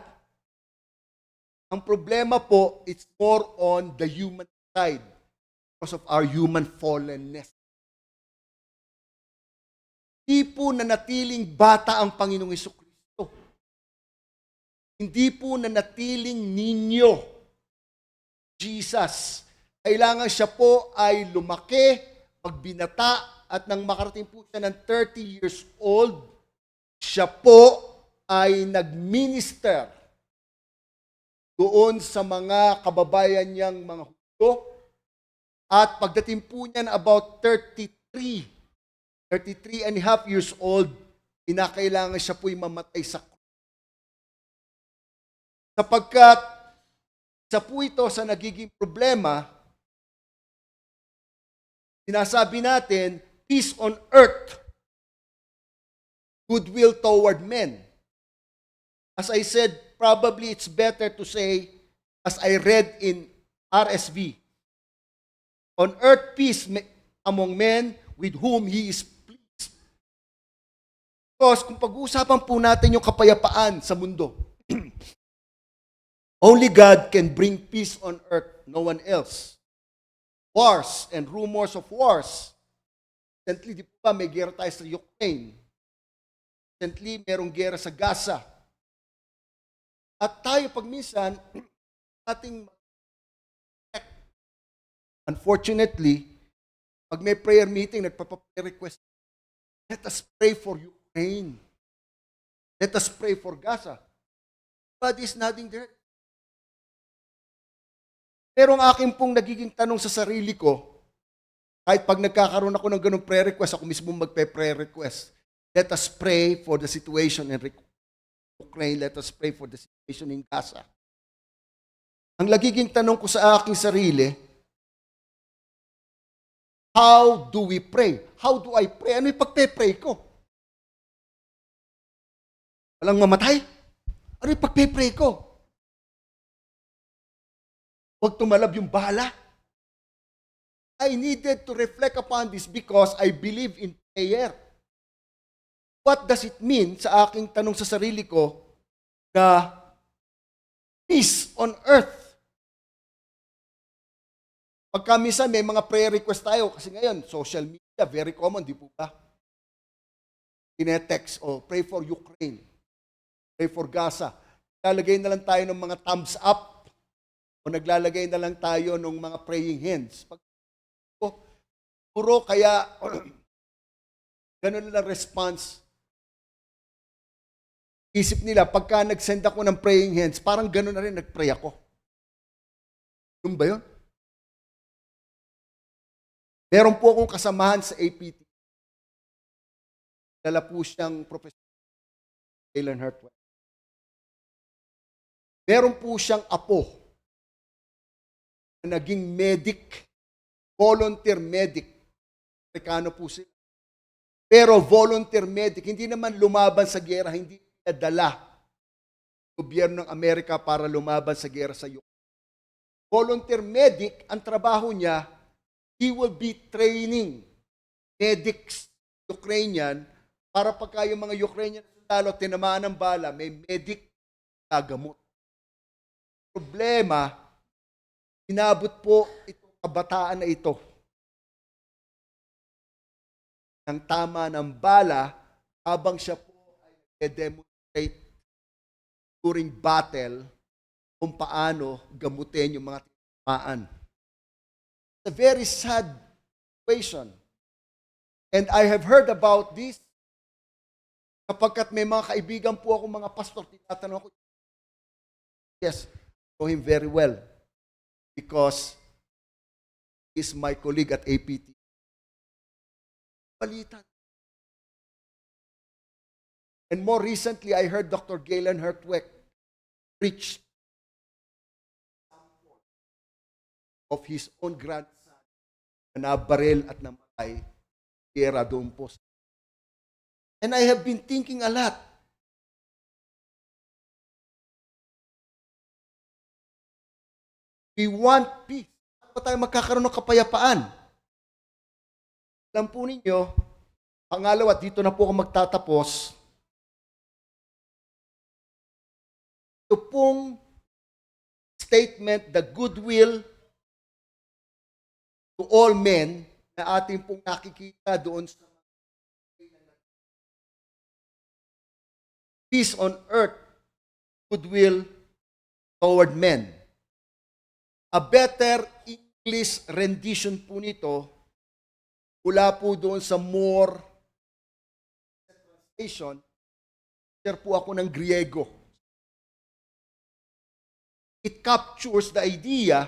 Ang problema po, it's more on the human side because of our human fallenness. Hindi po nanatiling bata ang Panginoong Hesukristo. Hindi po nanatiling ninyo, Jesus. Kailangan siya po ay lumaki, magbinata, at nang makarating po siya ng 30 years old, siya po ay nag-minister doon sa mga kababayan niyang mga Hudyo. At pagdating po niya na about 33 and a half years old, kinakailangan siya po'y mamatay sa krus. Sapagkat isa po ito sa nagiging problema, sinasabi natin, peace on earth, goodwill toward men. As I said, probably it's better to say, as I read in RSV, on earth peace among men with whom He is pleased. Because kung pag-uusapan po natin yung kapayapaan sa mundo, only God can bring peace on earth, no one else. Wars and rumors of wars. Recently, di ba, may gera tayo sa Ukraine. Recently, merong gera sa Gaza. At tayo pag minsan, ating unfortunately, pag may prayer meeting, nagpapa-prayer request, let us pray for Ukraine. Let us pray for Gaza. God is nothing there. Pero ang akin pong nagiging tanong sa sarili ko, kahit pag nagkakaroon ako ng ganung prayer request, ako mismo magpe-prayer request. Let us pray for the situation in Ukraine. Let us pray for the situation in Gaza. Ang nagiging tanong ko sa aking sarili, how do we pray? How do I pray? Ano yung pagpe-pray ko? Walang mamatay? Ano yung pagpe-pray ko? Huwag tumalab yung bala. I needed to reflect upon this because I believe in prayer. What does it mean sa aking tanong sa sarili ko na peace on earth? Pagka minsan may mga prayer request tayo, kasi ngayon, social media, very common, di po ba? Tinetext, pray for Ukraine, pray for Gaza. Naglalagay na lang tayo ng mga thumbs up, o naglalagay na lang tayo ng mga praying hands. Puro kaya, ganun lang response. Isip nila, pagka nag-send ako ng praying hands, parang ganun na rin, nag-pray ako. Yung ba yun? Meron po akong kasamahan sa APT. Dala po siyang Professor Galen Hartwell. Meron po siyang apo na naging medic, volunteer medic. Amerikano po sila. Pero volunteer medic, hindi naman lumaban sa gera, hindi niya dala gobyerno ng Amerika para lumaban sa gera sa Ukraine. Volunteer medic, ang trabaho niya, he will be training medics Ukrainian para pagka yung mga Ukrainian sundalo tinamaan ng bala, may medic gagamot. Problema, inabot po itong kabataan na ito ng tama ng bala habang siya po ay demonstrate during battle kung paano gamutin yung mga tinamaan. It's a very sad situation. And I have heard about this kapagkat may mga kaibigan po ako mga pastor, tinatanong ko, yes, know him very well because he's my colleague at APT. Balitan. And more recently, I heard Dr. Galen Hartwell preach of his own grandson na nabaril at namatay gera doon po. And I have been thinking a lot. We want peace. Ano tayo magkakaroon ng kapayapaan? Alam po ninyo, pangalawa, dito na po ako magtatapos. Ito pong statement, the goodwill to all men na ating pong nakikita doon sa peace on earth, goodwill toward men. A better English rendition po nito mula po doon sa more translation, share po ako ng Griego. It captures the idea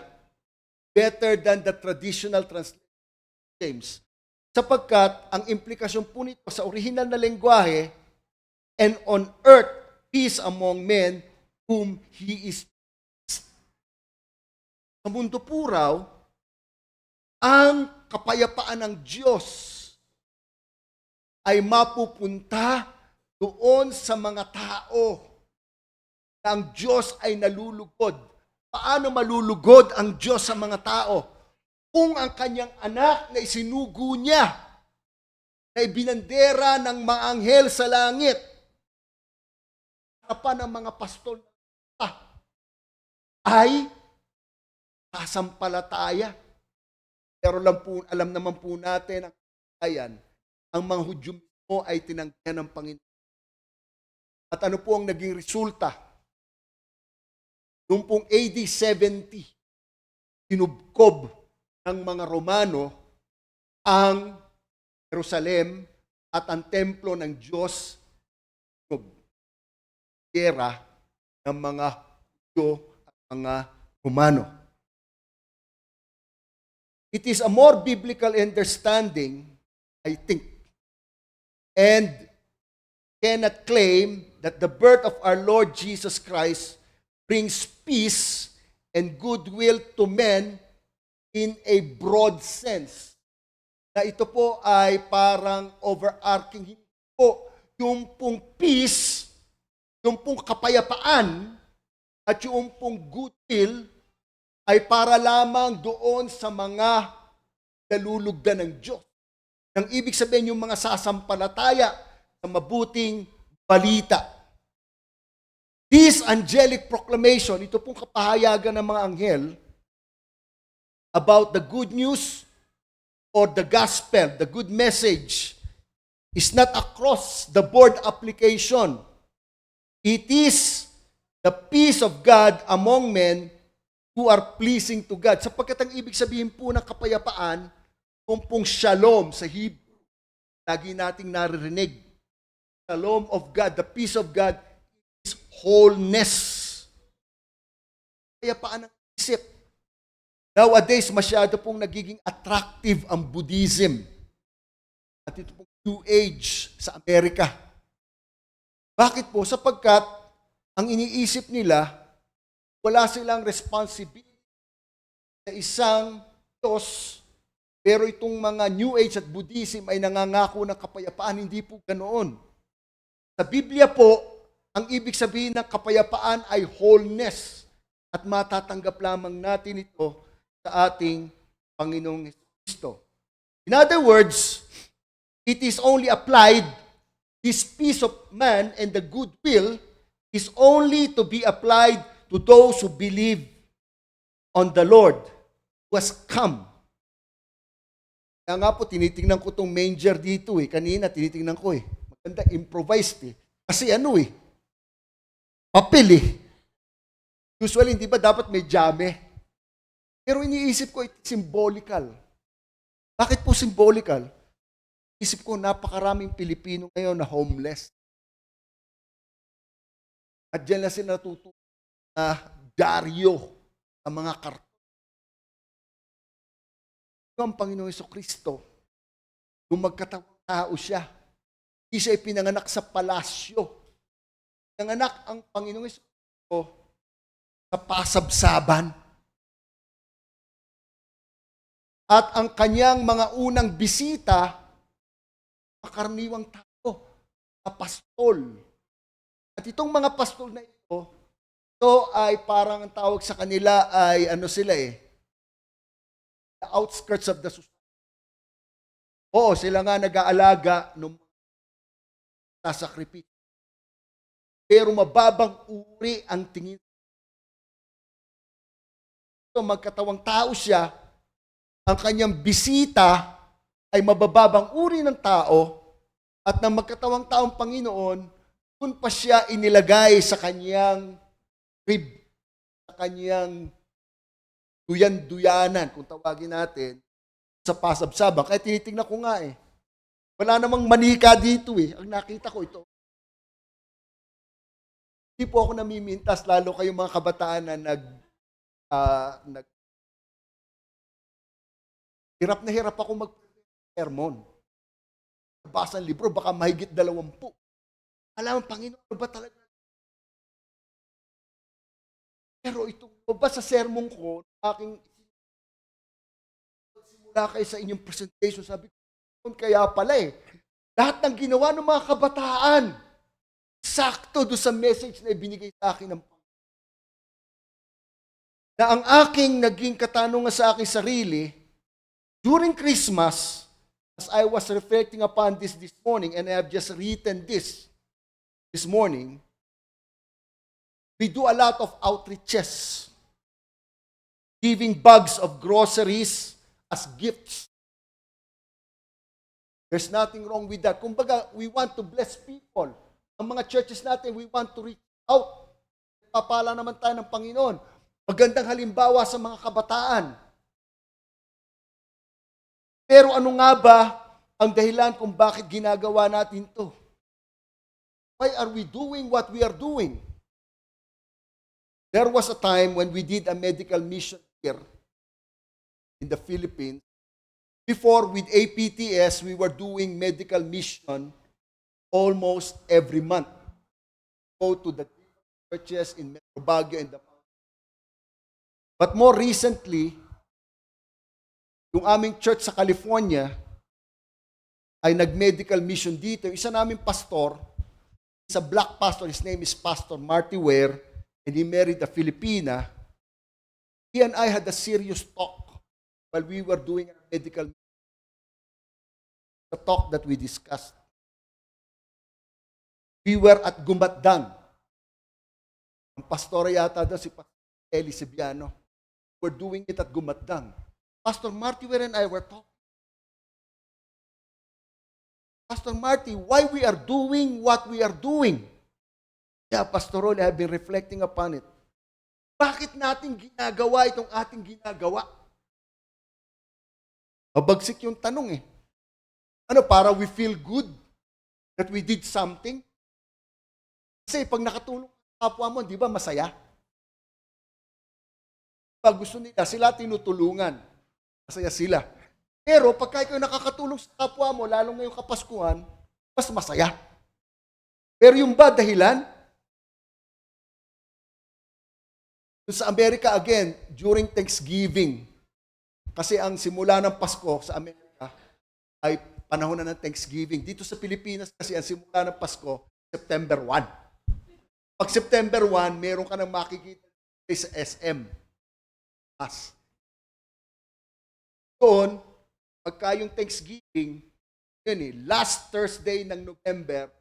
better than the traditional translation, James. Sapagkat ang implikasyon po nito sa original na lengguwahe, and on earth, peace among men whom he is pleased. Sa mundo po raw, ang kapayapaan ng Diyos ay mapupunta doon sa mga tao na ang Diyos ay nalulugod. Paano malulugod ang Diyos sa mga tao? Kung ang kanyang anak na isinugo niya, na ibinandera ng mga anghel sa langit, harapan ng mga pastol ay sasampalataya. Pero alam naman po natin ang mga Hudyo mo ay tinanggihan ng Panginoon. At ano po ang naging resulta? Noong pong AD 70, sinubkob ng mga Romano ang Jerusalem at ang templo ng Diyos, gera ng mga Hudyo at mga Romano. It is a more biblical understanding, I think, and cannot claim that the birth of our Lord Jesus Christ brings peace and goodwill to men in a broad sense. Na ito po ay parang overarching po yung pong peace, yung pong kapayapaan, at yung pong goodwill ay para lamang doon sa mga nalulugdan ng Diyos. Nang ibig sabihin yung mga sasampalataya sa mabuting balita. This angelic proclamation, ito pong kapahayagan ng mga anghel, about the good news or the gospel, the good message, is not across the board application. It is the peace of God among men who are pleasing to God. Sapagkat ang ibig sabihin po ng kapayapaan, kung pong shalom sa Hebrew, lagi nating naririnig. Shalom of God, the peace of God is wholeness. Kapayapaan ng isip. Nowadays, masyado pong nagiging attractive ang Buddhism. At ito pong New Age sa Amerika. Bakit po? Sapagkat ang iniisip nila, wala silang responsibility sa isang Diyos, pero itong mga New Age at Buddhism ay nangangako ng kapayapaan. Hindi po ganoon. Sa Biblia po, ang ibig sabihin ng kapayapaan ay wholeness. At matatanggap lamang natin ito sa ating Panginoong Kristo. In other words, it is only applied, this peace of man and the goodwill is only to be applied to those who believe on the Lord who has come. Kaya nga po, tinitingnan ko itong manger dito Kanina, tinitingnan ko Maganda, improvised Kasi papel Usually, hindi ba dapat may jame? Pero iniisip ko, it's symbolical. Bakit po symbolical? Isip ko, napakaraming Pilipino ngayon na homeless. At dyan na sila natutunan na dyaryo ang mga karton. Ito ang Panginoong Jesucristo. Kung magkatawang tao siya, hindi siya ipinanganak sa palasyo. Pinanganak ang Panginoong Jesucristo sa pasabsaban. At ang kanyang mga unang bisita, makaraniwang tao, mga pastol. At itong mga pastol na ito ay parang ang tawag sa kanila ay the outskirts of the society. Oo, sila nga nag-aalaga ng sasakripisyo. Pero mababang uri ang tingin. So magkatawang tao siya, ang kanyang bisita ay mabababang uri ng tao at ng magkatawang taong Panginoon, doon pa siya inilagay sa kanyang rib, sa kanyang duyan-duyanan, kung tawagin natin, sa pasabsaban. Kaya tinitingnan ko nga wala namang manika dito Ang nakita ko ito. Hindi po ako namimintas, lalo kayong mga kabataan na hirap na hirap ako mag-sermon. Basa ang libro, baka mahigit 20. Alam ang Panginoon, ano ba talaga? Pero itong ba sa sermon ko, aking simula kayo sa inyong presentation, sabi ko, kaya pala lahat ng ginawa ng mga kabataan, sakto doon sa message na ibinigay sa akin ng Panginoon. Na ang aking naging katanungan sa aking sarili, during Christmas, as I was reflecting upon this morning, and I have just written this morning, we do a lot of outreaches, giving bags of groceries as gifts. There's nothing wrong with that. Kumbaga, we want to bless people. Ang mga churches natin, we want to reach out. Papala naman tayo ng Panginoon. Magandang halimbawa sa mga kabataan. Pero ano nga ba ang dahilan kung bakit ginagawa natin to? Why are we doing what we are doing? There was a time when we did a medical mission here in the Philippines. Before, with APTS, we were doing medical mission almost every month. Go to the churches in Metro Baguio and the But more recently, yung aming church sa California ay nag-medical mission dito. Isa naming pastor, is a black pastor, his name is Pastor Marty Ware, and he married a Filipina. He and I had a serious talk while we were doing a medical mission. The talk that we discussed. We were at Gumatdang. Ang pastora yata daw si Pastor Eli Sibiano. We're doing it at Gumatdang. Pastor Marty Ware and I were talking. Pastor Marty, why we are doing what we are doing? Yeah, Pastor Rolly, I've been reflecting upon it. Bakit natin ginagawa itong ating ginagawa? Mabagsik yung tanong eh. Ano, para we feel good that we did something? Kasi pag nakatulong sa kapwa mo, di ba masaya? Pag gusto nila, sila tinutulungan. Masaya sila. Pero pagka ikaw nakakatulong sa kapwa mo, lalong ngayong Kapaskuhan, mas masaya. Pero yung ba dahilan? Sa Amerika, again, during Thanksgiving, kasi ang simula ng Pasko sa Amerika ay panahon na ng Thanksgiving. Dito sa Pilipinas kasi ang simula ng Pasko, September 1. Pag September 1, meron ka nang makikita sa SM. Doon, pagka yung Thanksgiving, yun last Thursday ng November,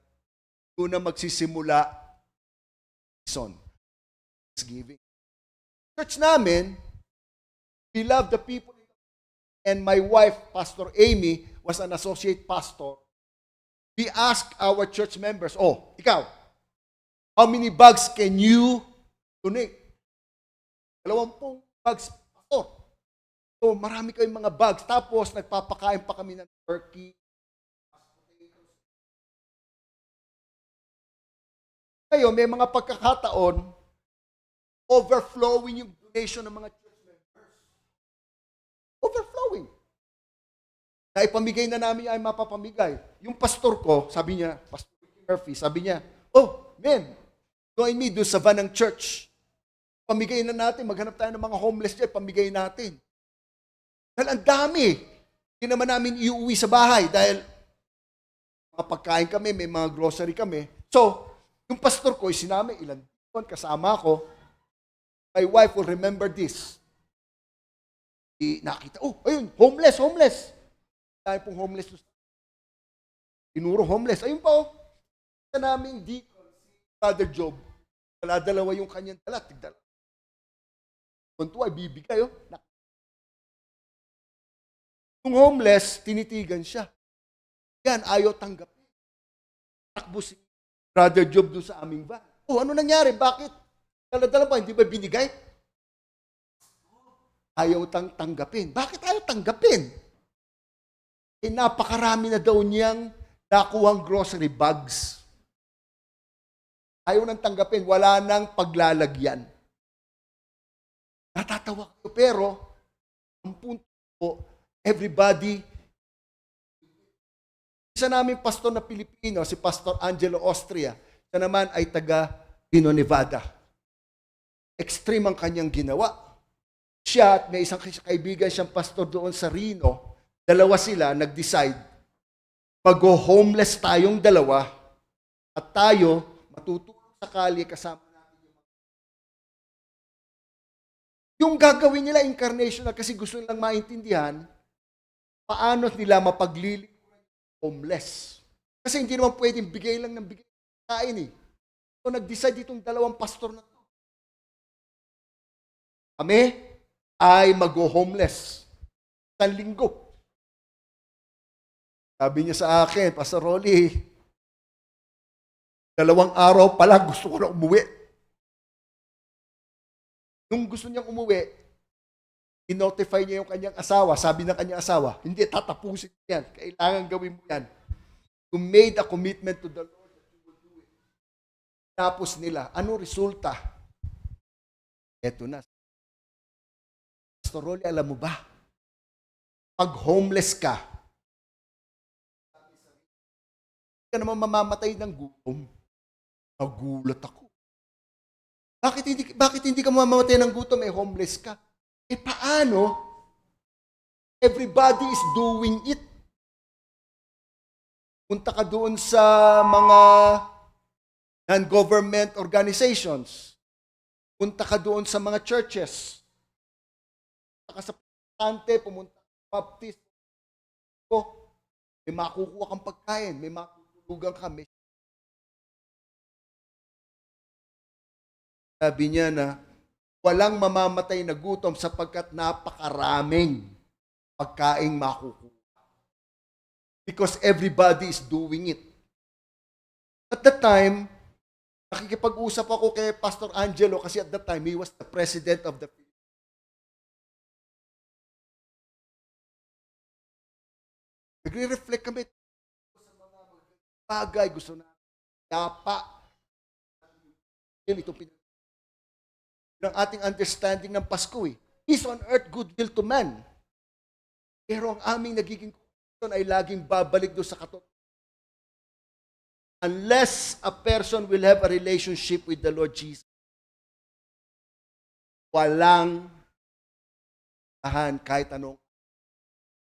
doon na magsisimula season. Thanksgiving. Church namin, we love the people, and my wife, Pastor Amy, was an associate pastor. We asked our church members, ikaw, how many bags can you donate? 20 bags, pastor. So, marami kayong mga bags. Tapos, nagpapakain pa kami ng turkey. Ngayon, may mga pagkakataon, overflowing yung donation ng mga church members. Overflowing. Naipamigay na namin ay mapapamigay. Yung pastor ko, sabi niya, Pastor Murphy, sabi niya, join me doon sa van ng church. Pamigay na natin, maghanap tayo ng mga homeless dyan, pamigay natin. Dahil ang dami. Hindi naman namin iuwi sa bahay dahil mga pagkain kami, may mga grocery kami. So, yung pastor ko, sinama ilan doon, kasama ko. My wife will remember this. Nakita, ayun, homeless. Dahil pong homeless. Tinuro homeless. Ayun pa, Sa naming deacon, si Brother Job, dala-dalawa yung kanyang dala, tigdala. Kung ito ay bibigay, Yung homeless, tinitigan siya. Yan, ayaw tanggapin. Takbo si Brother Job doon sa aming van. Ano nangyari? Bakit? Dala-dala pa, hindi ba binigay? Ayaw tanggapin. Bakit ayaw tanggapin? Napakarami na daw niyang nakuhang grocery bags. Ayaw nang tanggapin. Wala nang paglalagyan. Natatawa ko. Pero, ang punto ko, everybody, isa namin pastor na Pilipino, si Pastor Angelo Austria, siya naman ay taga Reno, Nevada. Extreme ang kanyang ginawa. Siya at may isang kaibigan siyang pastor doon sa Reno, dalawa sila nag-decide, mag-homeless tayong dalawa at tayo matutulong sa kalye kasama natin yung gagawin nila incarnational kasi gusto nilang maintindihan paano nila mapaglilingkuran homeless. Kasi hindi naman pwedeng bigay lang ng bigay kain So nag-decide itong dalawang pastor na to. Kami ay mag-homeless. Isang linggo. Sabi niya sa akin, Pastor Rolly, 2 araw pala gusto ko na umuwi. Nung gusto niyang umuwi, i-notify niya yung kanyang asawa. Sabi ng kanyang asawa, hindi, tatapusin yan. Kailangan gawin mo yan. You made a commitment to the Lord that you will do it. Tapos nila, ano resulta? Eto na. Pastor Rolly, alam mo ba? Pag homeless ka, hindi ka naman mamamatay ng gutom. Nagulat ako. Bakit hindi ka mamamatay ng gutom? Homeless ka. Paano? Everybody is doing it. Punta ka doon sa mga non-government organizations. Punta ka doon sa mga churches. Punta ka sa protestante, pumunta ka sa baptist. May makukuha kang pagkain, may makutulugan ka. Sabi niya na walang mamamatay na gutom sapagkat napakaraming pagkaing makukuha. Because everybody is doing it. At that time, nakikipag-usap ako kay Pastor Angelo kasi at that time, he was the president of the Philippines. Nagre-reflect kami sa mga bagay, gusto na yapa. Yun itong ng ating understanding ng Pasko eh. Peace on earth, goodwill to man. Pero ang aming nagiging conclusion ay laging babalik doon sa katotohanan. Unless a person will have a relationship with the Lord Jesus, walang tahan kahit anong.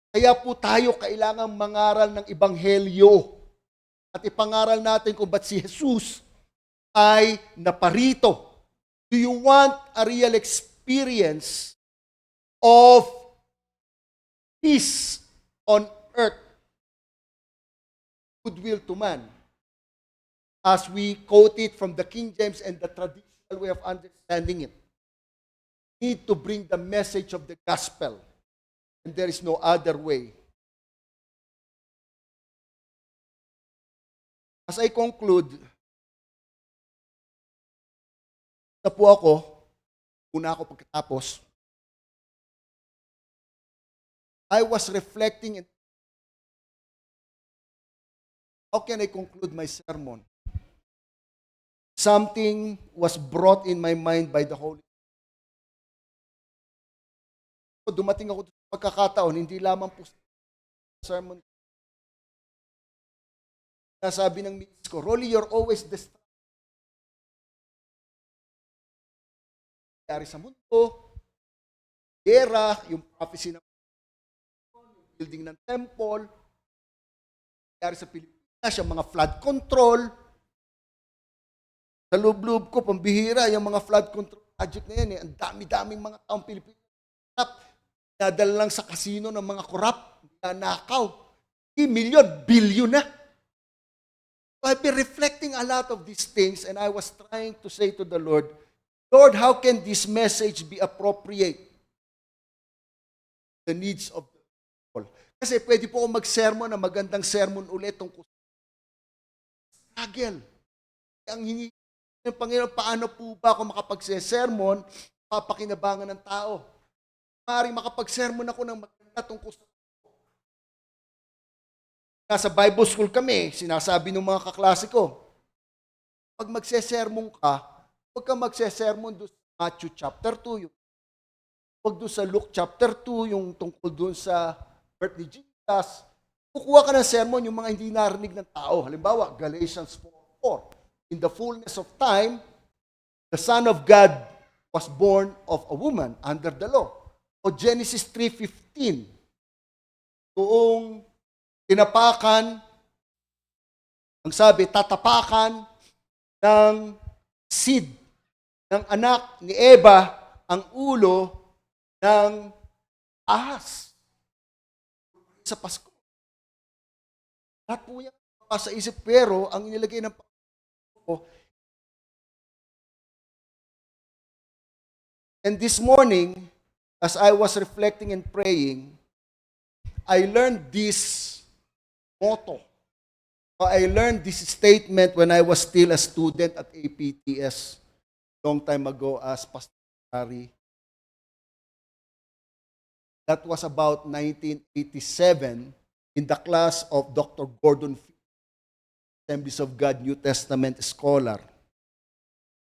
Kaya po tayo kailangang mangaral ng Ebanghelyo at ipangaral natin kung ba't si Jesus ay naparito. Do you want a real experience of peace on earth, goodwill to man? As we quote it from the King James and the traditional way of understanding it, need to bring the message of the gospel. And there is no other way. As I conclude, na po ako, una ako pagkatapos, I was reflecting in how can I conclude my sermon? Something was brought in my mind by the Holy Spirit. Dumating ako sa pagkakataon, hindi lamang po sa sermon. Nasabi ng misis ko, Rolly, you're always distracted. Nangyari sa mundo, gera, yung prophecy ng building ng temple, nangyari sa Pilipinas, yung mga flood control. Sa loob-loob ko, pambihira, yung mga flood control project na yan, ang dami-daming mga taong Pilipinas. Nadal lang sa kasino ng mga korap, nanakaw. Milyon, bilyon na. So I've been reflecting a lot of these things and I was trying to say to the Lord, Lord, how can this message be appropriate to the needs of the people? Kasi pwede po akong mag-sermon na magandang sermon ulit tungkol sa struggle. Ang hingi ng Panginoon, paano po ba ako makapagse-sermon, papakinabangan ng tao? Maaaring makapag-sermon ako ng maganda tungkol sa nasa Bible school kami, sinasabi ng mga kaklase ko, pag magse-sermon ka, huwag kang magse-sermon doon sa Matthew chapter 2, huwag doon sa Luke chapter 2, yung tungkol doon sa birth ni Jesus. Kukuha ka ng sermon yung mga hindi narinig ng tao. Halimbawa, Galatians 4:4. In the fullness of time, the Son of God was born of a woman under the law. O Genesis 3:15. Noong tinapakan, ang sabi, tatapakan ng seed ng anak ni Eva ang ulo ng ahas. Sa Pasko. Lahat po yan sa isip, pero ang inilagay ng Pasko. And this morning, as I was reflecting and praying, I learned this motto. I learned this statement when I was still a student at APTS long time ago as Pastor Harry. That was about 1987 in the class of Dr. Gordon Fee, Assemblies of God New Testament scholar.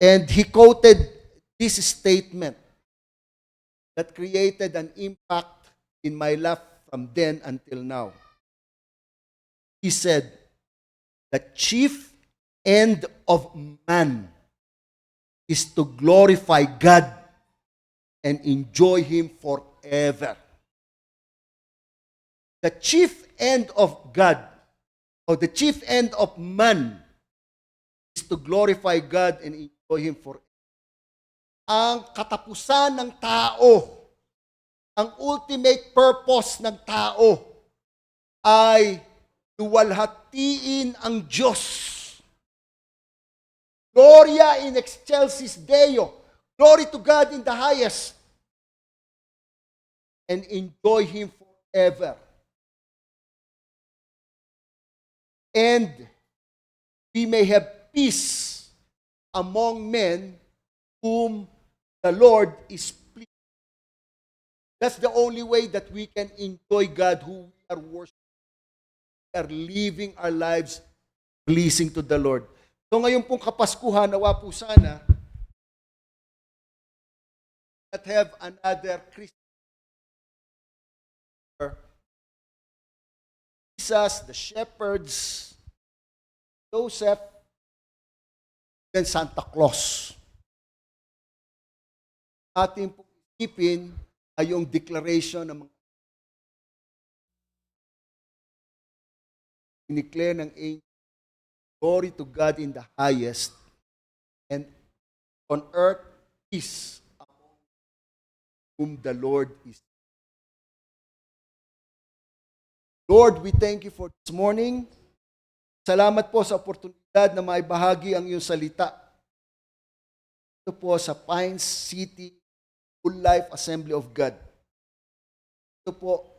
And he quoted this statement that created an impact in my life from then until now. He said, the chief end of man is to glorify God and enjoy Him forever. The chief end of God, or the chief end of man, is to glorify God and enjoy Him forever. Ang katapusan ng tao, ang ultimate purpose ng tao ay luwalhatiin ang Diyos. Gloria in excelsis Deo. Glory to God in the highest. And enjoy Him forever. forever. And we may have peace among men whom the Lord is pleased. That's the only way that we can enjoy God who we are worshiping. We are living our lives pleasing to the Lord. So ngayon pong Kapaskuhan, nawa po sana that have another Christmas. Jesus, the shepherds, Joseph, and Santa Claus. Ating pong isipin ay yung declaration ng mga declare ng angel, glory to God in the highest, and on earth peace among whom the Lord is. Lord, we thank you for this morning. Salamat po sa oportunidad na maibahagi ang iyong salita. Ito po sa Pines City Full Life Assembly of God. Ito po,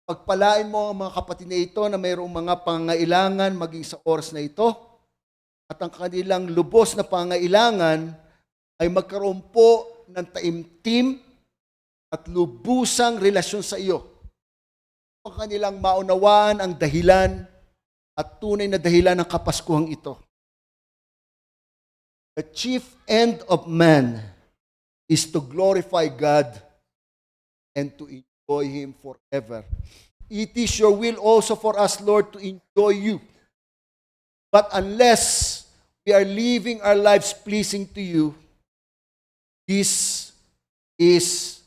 pagpalain mo ang mga kapatid na ito na mayroong mga pangailangan maging sa oras na ito at ang kanilang lubos na pangailangan ay magkaroon po ng taimtim at lubusang relasyon sa iyo. Ang kanilang maunawaan ang dahilan at tunay na dahilan ng Kapaskuhang ito. The chief end of man is to glorify God and to enjoy Him forever. It is your will also for us, Lord, to enjoy you. But unless we are living our lives pleasing to you, this is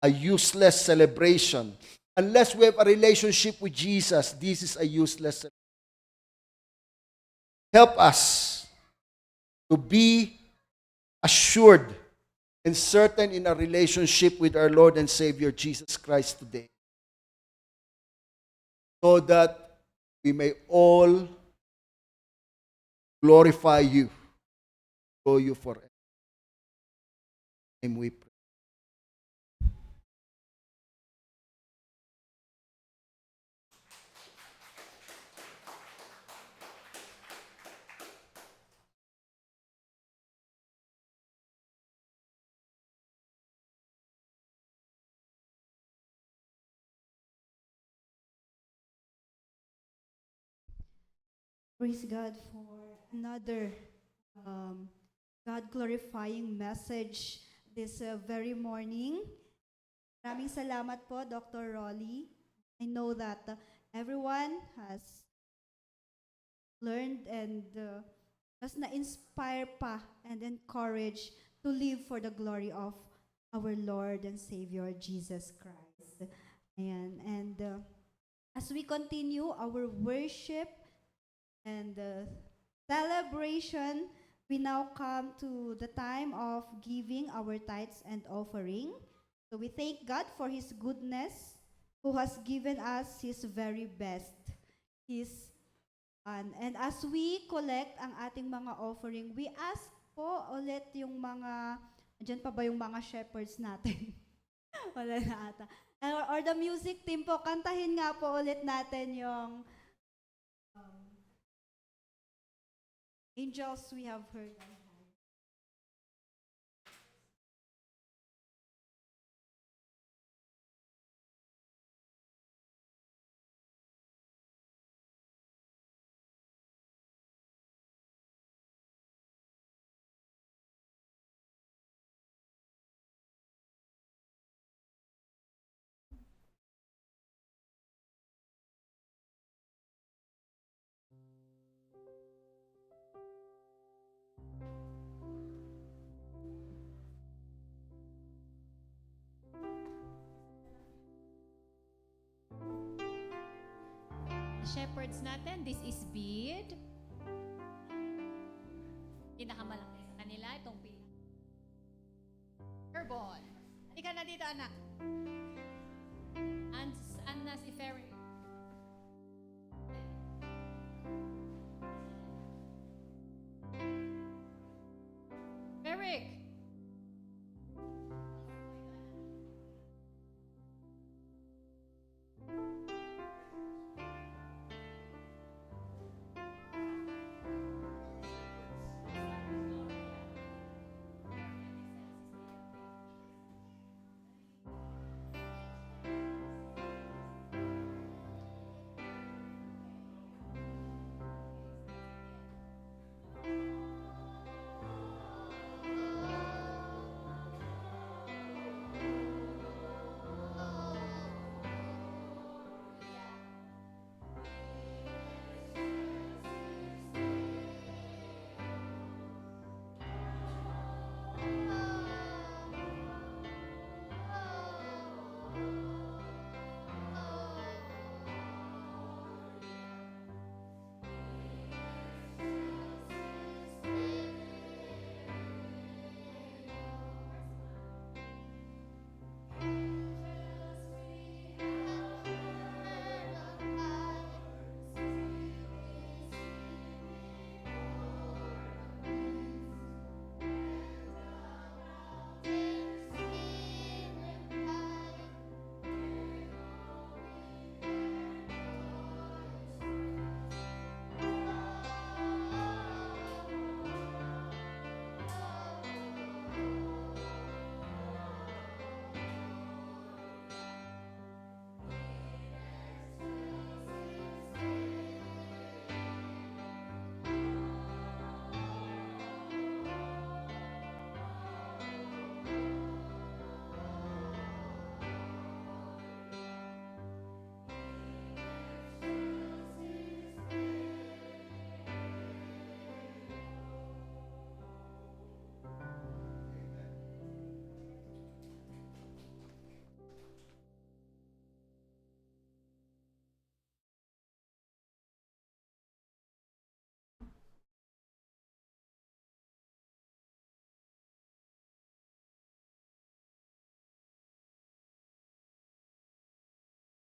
a useless celebration. Unless we have a relationship with Jesus, this is a useless celebration. Help us to be assured and certain in our relationship with our Lord and Savior Jesus Christ today, so that we may all glorify you, go you forever. And we pray. Praise God for another God-glorifying message this very morning. Maraming salamat po, Dr. Rolly. I know that everyone has learned and mas na-inspire pa and encouraged to live for the glory of our Lord and Savior, Jesus Christ. Ayan. And as we continue our worship and celebration, we now come to the time of giving our tithes and offering. So we thank God for His goodness, who has given us His very best, His Son. And as we collect ang ating mga offering, we ask po ulit yung mga, dyan pa ba yung mga shepherds natin? Wala na ata. Or the music team po, kantahin nga po ulit natin yung Angels We Have Heard. Shepherds natin, this is bead. Pinakamalaki sa kanila, itong Herbal. Halika na dito, anak. Anna si Ferry. Eric.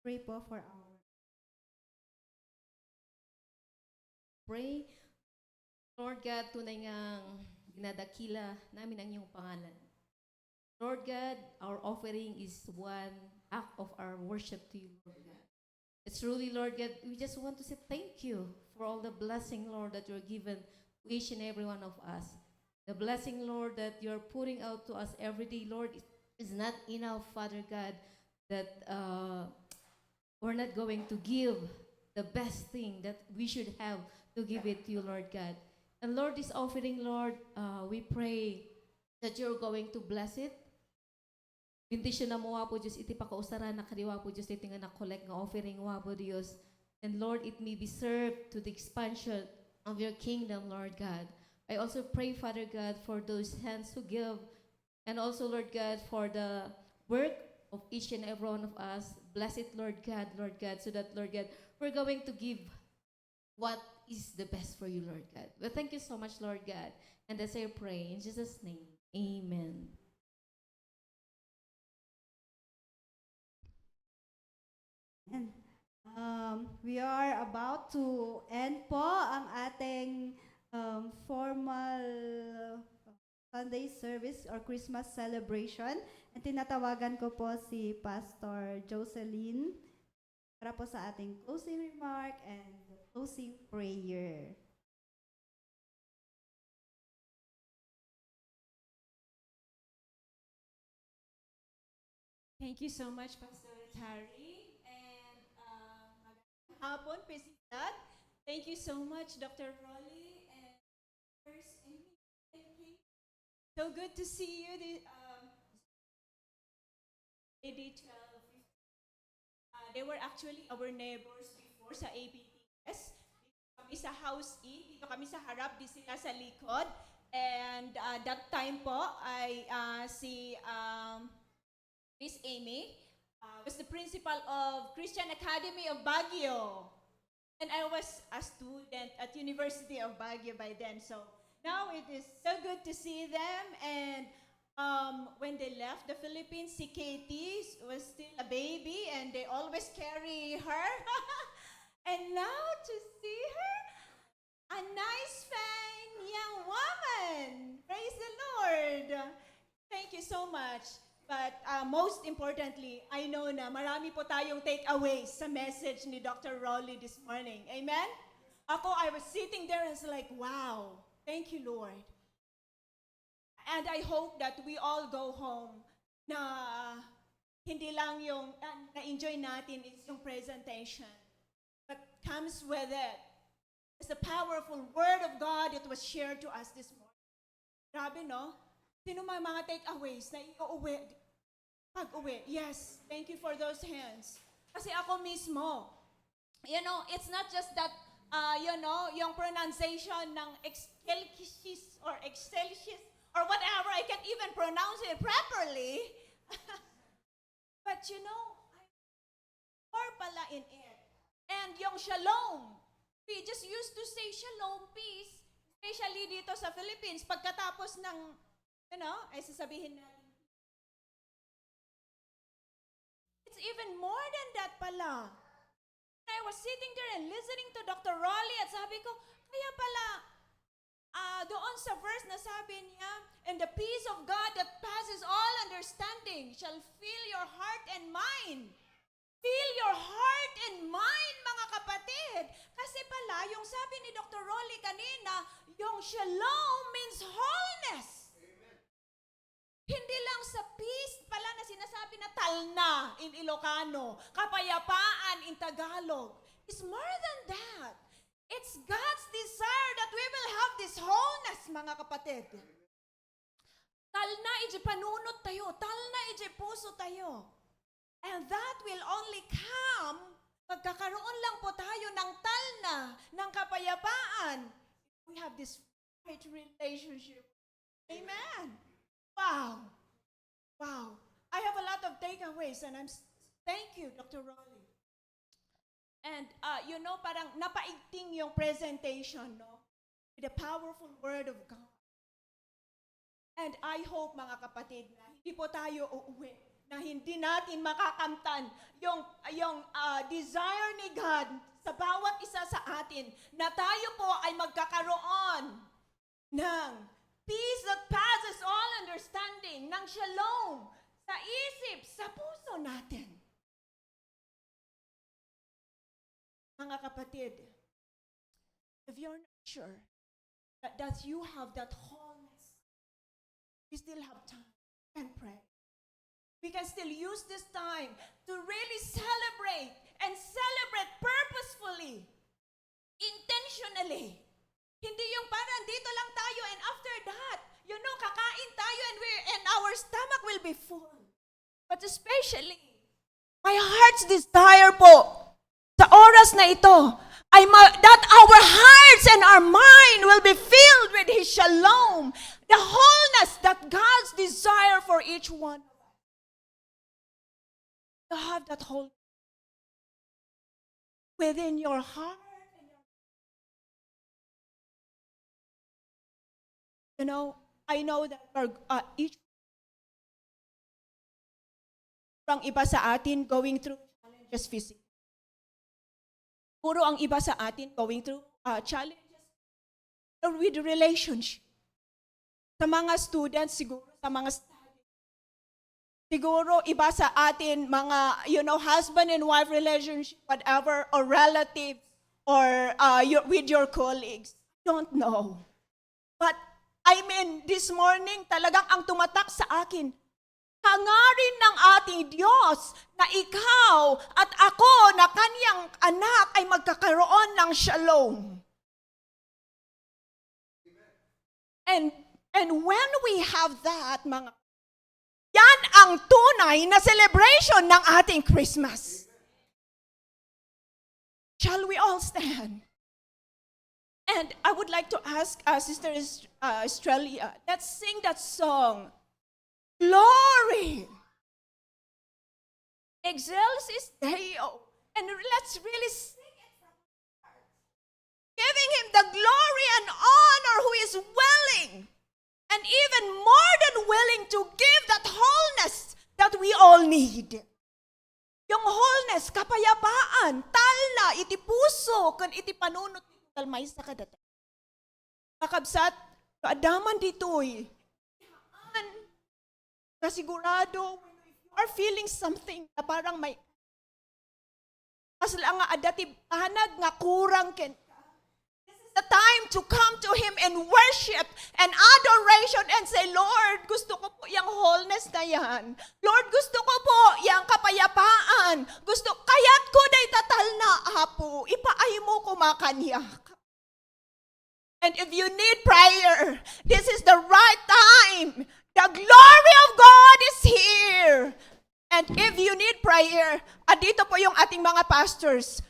pray po for our Pray, Lord God, tunay ngang dinadakila namin ang iyong pangalan. Lord God, our offering is one act of our worship to you, Lord God. It's truly, Lord God, we just want to say thank you for all the blessing, Lord, that you're given to each and every one of us. The blessing, Lord, that you're putting out to us every day, Lord, is not enough, Father God, that we're not going to give the best thing that we should have to give it to you, Lord God. And Lord, this offering, Lord, we pray that you're going to bless it. Bendisyon na mo po Diyos, iti pakausaran na kariwa po Diyos, iti nga na-collect nga offering wa po Diyos. And Lord, it may be served to the expansion of your kingdom, Lord God. I also pray, Father God, for those hands who give, and also, Lord God, for the work of each and every one of us. Bless it, Lord God, so that, Lord God, we're going to give what is the best for you, Lord God. Well, thank you so much, Lord God. And as I pray, in Jesus' name, amen. And we are about to end po ang ating formal Sunday service or Christmas celebration. At tinatawagan ko po si Pastor Jocelyn para po sa ating closing remark and closing prayer. Thank you so much, Pastor Tari. And magandang hapon, President. Thank you so much, Dr. Rolly and First Amy. So good to see you, Lady 12. They were actually our neighbors before sa ABTS. Dito kami sa House E, dito kami sa harap, di sila sa likod. And that time po ay si Miss Amy was the principal of Christian Academy of Baguio. And I was a student at University of Baguio by then. So now it is so good to see them. And when they left the Philippines, si Katie was still a baby and they always carry her. And now to see her, a nice, fine young woman. Praise the Lord. Thank you so much. But most importantly, I know na marami po tayong takeaways sa message ni Dr. Rowley this morning. Amen? I was sitting there and was like, wow, thank you, Lord. And I hope that we all go home na hindi lang yung na-enjoy natin is yung presentation, but comes with it is the powerful word of God that was shared to us this morning. Grabe, no? Sino may mga takeaways na iuwi? Pag-uwi. Yes, thank you for those hands. Kasi ako mismo, it's not just that, yung pronunciation ng excelsis or excelsis or whatever, I can't even pronounce it properly. But I'm more pala in it. And yung shalom, we just used to say shalom, peace, especially dito sa Philippines, pagkatapos ng ay sasabihin natin. It's even more than that pala. I was sitting there and listening to Dr. Raleigh at sabi ko, kaya pala, doon sa verse na sabi niya, and the peace of God that passes all understanding shall fill your heart and mind. Fill your heart and mind, mga kapatid. Kasi pala, yung sabi ni Dr. Raleigh kanina, yung shalom means wholeness. Hindi lang sa peace pala na sinasabi na talna in Ilocano, kapayapaan in Tagalog. It's more than that. It's God's desire that we will have this wholeness, mga kapatid. Talna iji panunot tayo, talna iji puso tayo. And that will only come, magkakaroon lang po tayo ng talna, ng kapayapaan. We have this right relationship. Amen. Wow. Wow. I have a lot of takeaways and thank you, Dr. Rowley. And, parang napaigting yung presentation, no? With the powerful word of God. And I hope, mga kapatid, na hindi po tayo uuwi na hindi natin makakamtan yung desire ni God sa bawat isa sa atin na tayo po ay magkakaroon ng peace that passes all understanding, ng shalom sa isip, sa puso natin. Mga kapatid, if you're not sure that you have that wholeness, we still have time and pray. We can still use this time to really celebrate and celebrate purposefully, intentionally. Hindi yung parang dito lang tayo and after that, kakain tayo and our stomach will be full. But especially, my heart's desire po sa oras na ito ay that our hearts and our mind will be filled with His shalom, the wholeness that God's desire for each one. To have that whole within your heart. I know that each ang iba sa atin going through challenges physically. Puro ang iba sa atin going through challenges with relationship. Sa mga students, siguro sa mga studies. Siguro iba sa atin, mga, husband and wife relationship, whatever, or relatives, or with your colleagues. Don't know. But, this morning, talagang ang tumatak sa akin, hangarin ng ating Diyos na ikaw at ako na kanyang anak ay magkakaroon ng shalom. And when we have that, yan ang tunay na celebration ng ating Christmas. Shall we all stand? And I would like to ask Sister Australia, let's sing that song. Glory! Excelsis Deo. And let's really sing it from our hearts. Giving Him the glory and honor who is willing and even more than willing to give that wholeness that we all need. Yung wholeness, kapayapaan, talna, iti puso, kan iti panunot, talmay sa kadata. Makabsat, kaadaman dito'y, kasigurado, if you are feeling something na parang may, asla nga adatib, anag nga kurang ken, the time to come to Him and worship and adoration and say, Lord, gusto ko po yung wholeness na yan. Lord, gusto ko po yung kapayapaan. Kaya't ko day tatal na, Apo, ipaay mo ko makanyak. And if you need prayer, this is the right time. The glory of God is here. And if you need prayer, dito po yung ating mga pastors,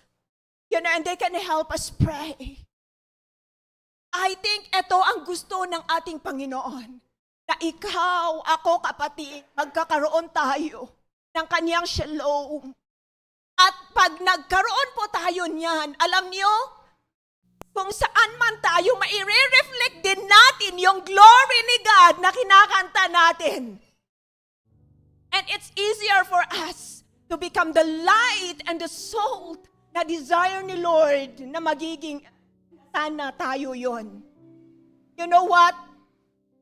and they can help us pray. I think ito ang gusto ng ating Panginoon. Na ikaw, ako, kapatid, magkakaroon tayo ng kanyang shalom. At pag nagkaroon po tayo niyan, alam niyo, kung saan man tayo, maire-reflect din natin yung glory ni God na kinakanta natin. And it's easier for us to become the light and the salt na desire ni Lord na magiging sana tayo yon. You know what?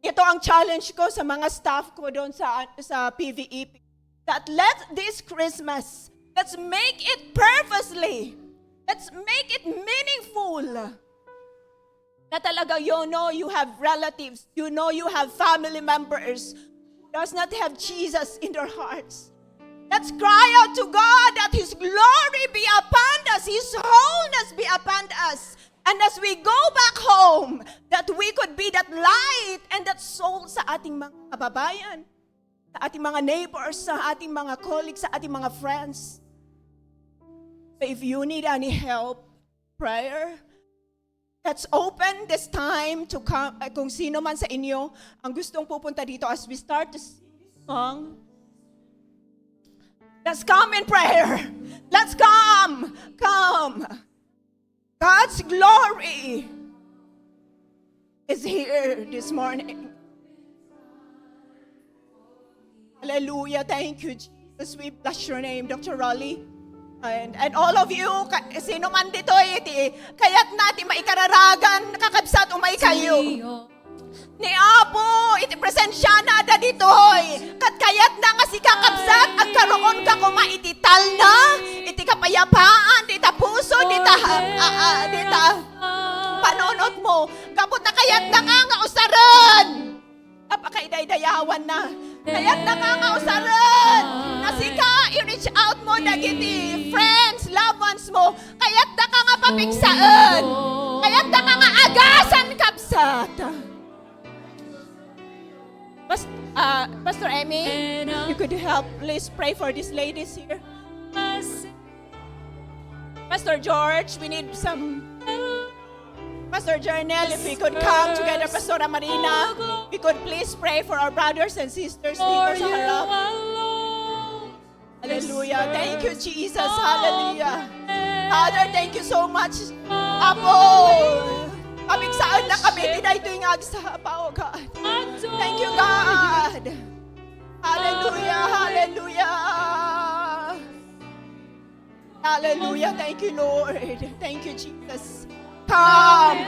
Ito ang challenge ko sa mga staff ko doon sa PVEP. That this Christmas, let's make it purposely. Let's make it meaningful. Na talaga, you have relatives. You have family members who does not have Jesus in their hearts. Let's cry out to God that His glory be upon us, His wholeness be upon us. And as we go back home, that we could be that light and that soul sa ating mga kababayan, sa ating mga neighbors, sa ating mga colleagues, sa ating mga friends. So if you need any help, prayer, let's open this time to come. Kung sino man sa inyo ang gustong pupunta dito as we start to sing this song, let's come in prayer. Let's come. Come. God's glory is here this morning. Hallelujah. Thank you, Jesus. We bless your name, Dr. Raleigh. And all of you, sino man dito, iti, kaya't natin maikararagan, nakakabsat umay kayo. Ni Apo, iti presensya na da ditoy. Kat kayat na nga si kakabsat, agkaroon ka kuma iti talna, iti kapayapaan, dita puso, dita panonot mo. Kapot na kayat na nga usaran. Napakaidaydayawan na. Kayat na nga usaran. Nasika, i-reach out mo dagiti friends, loved ones mo. Kayat na nga papigsaan. Kayat na nga agasan kapsat. Pastor Emmy, you could help. Please pray for these ladies here. Pastor George, we need some. Pastor Jernel, if we could come together, Pastora Marina, we could please pray for our brothers and sisters dito sa harap. Hallelujah. Thank you, Jesus. Hallelujah. Father, thank you so much. Apo, pabigsaan na kami. Tinay ito yung agsapa, oh God. Thank you, God. Hallelujah. Hallelujah. Hallelujah. Thank you, Lord. Thank you, Jesus. Come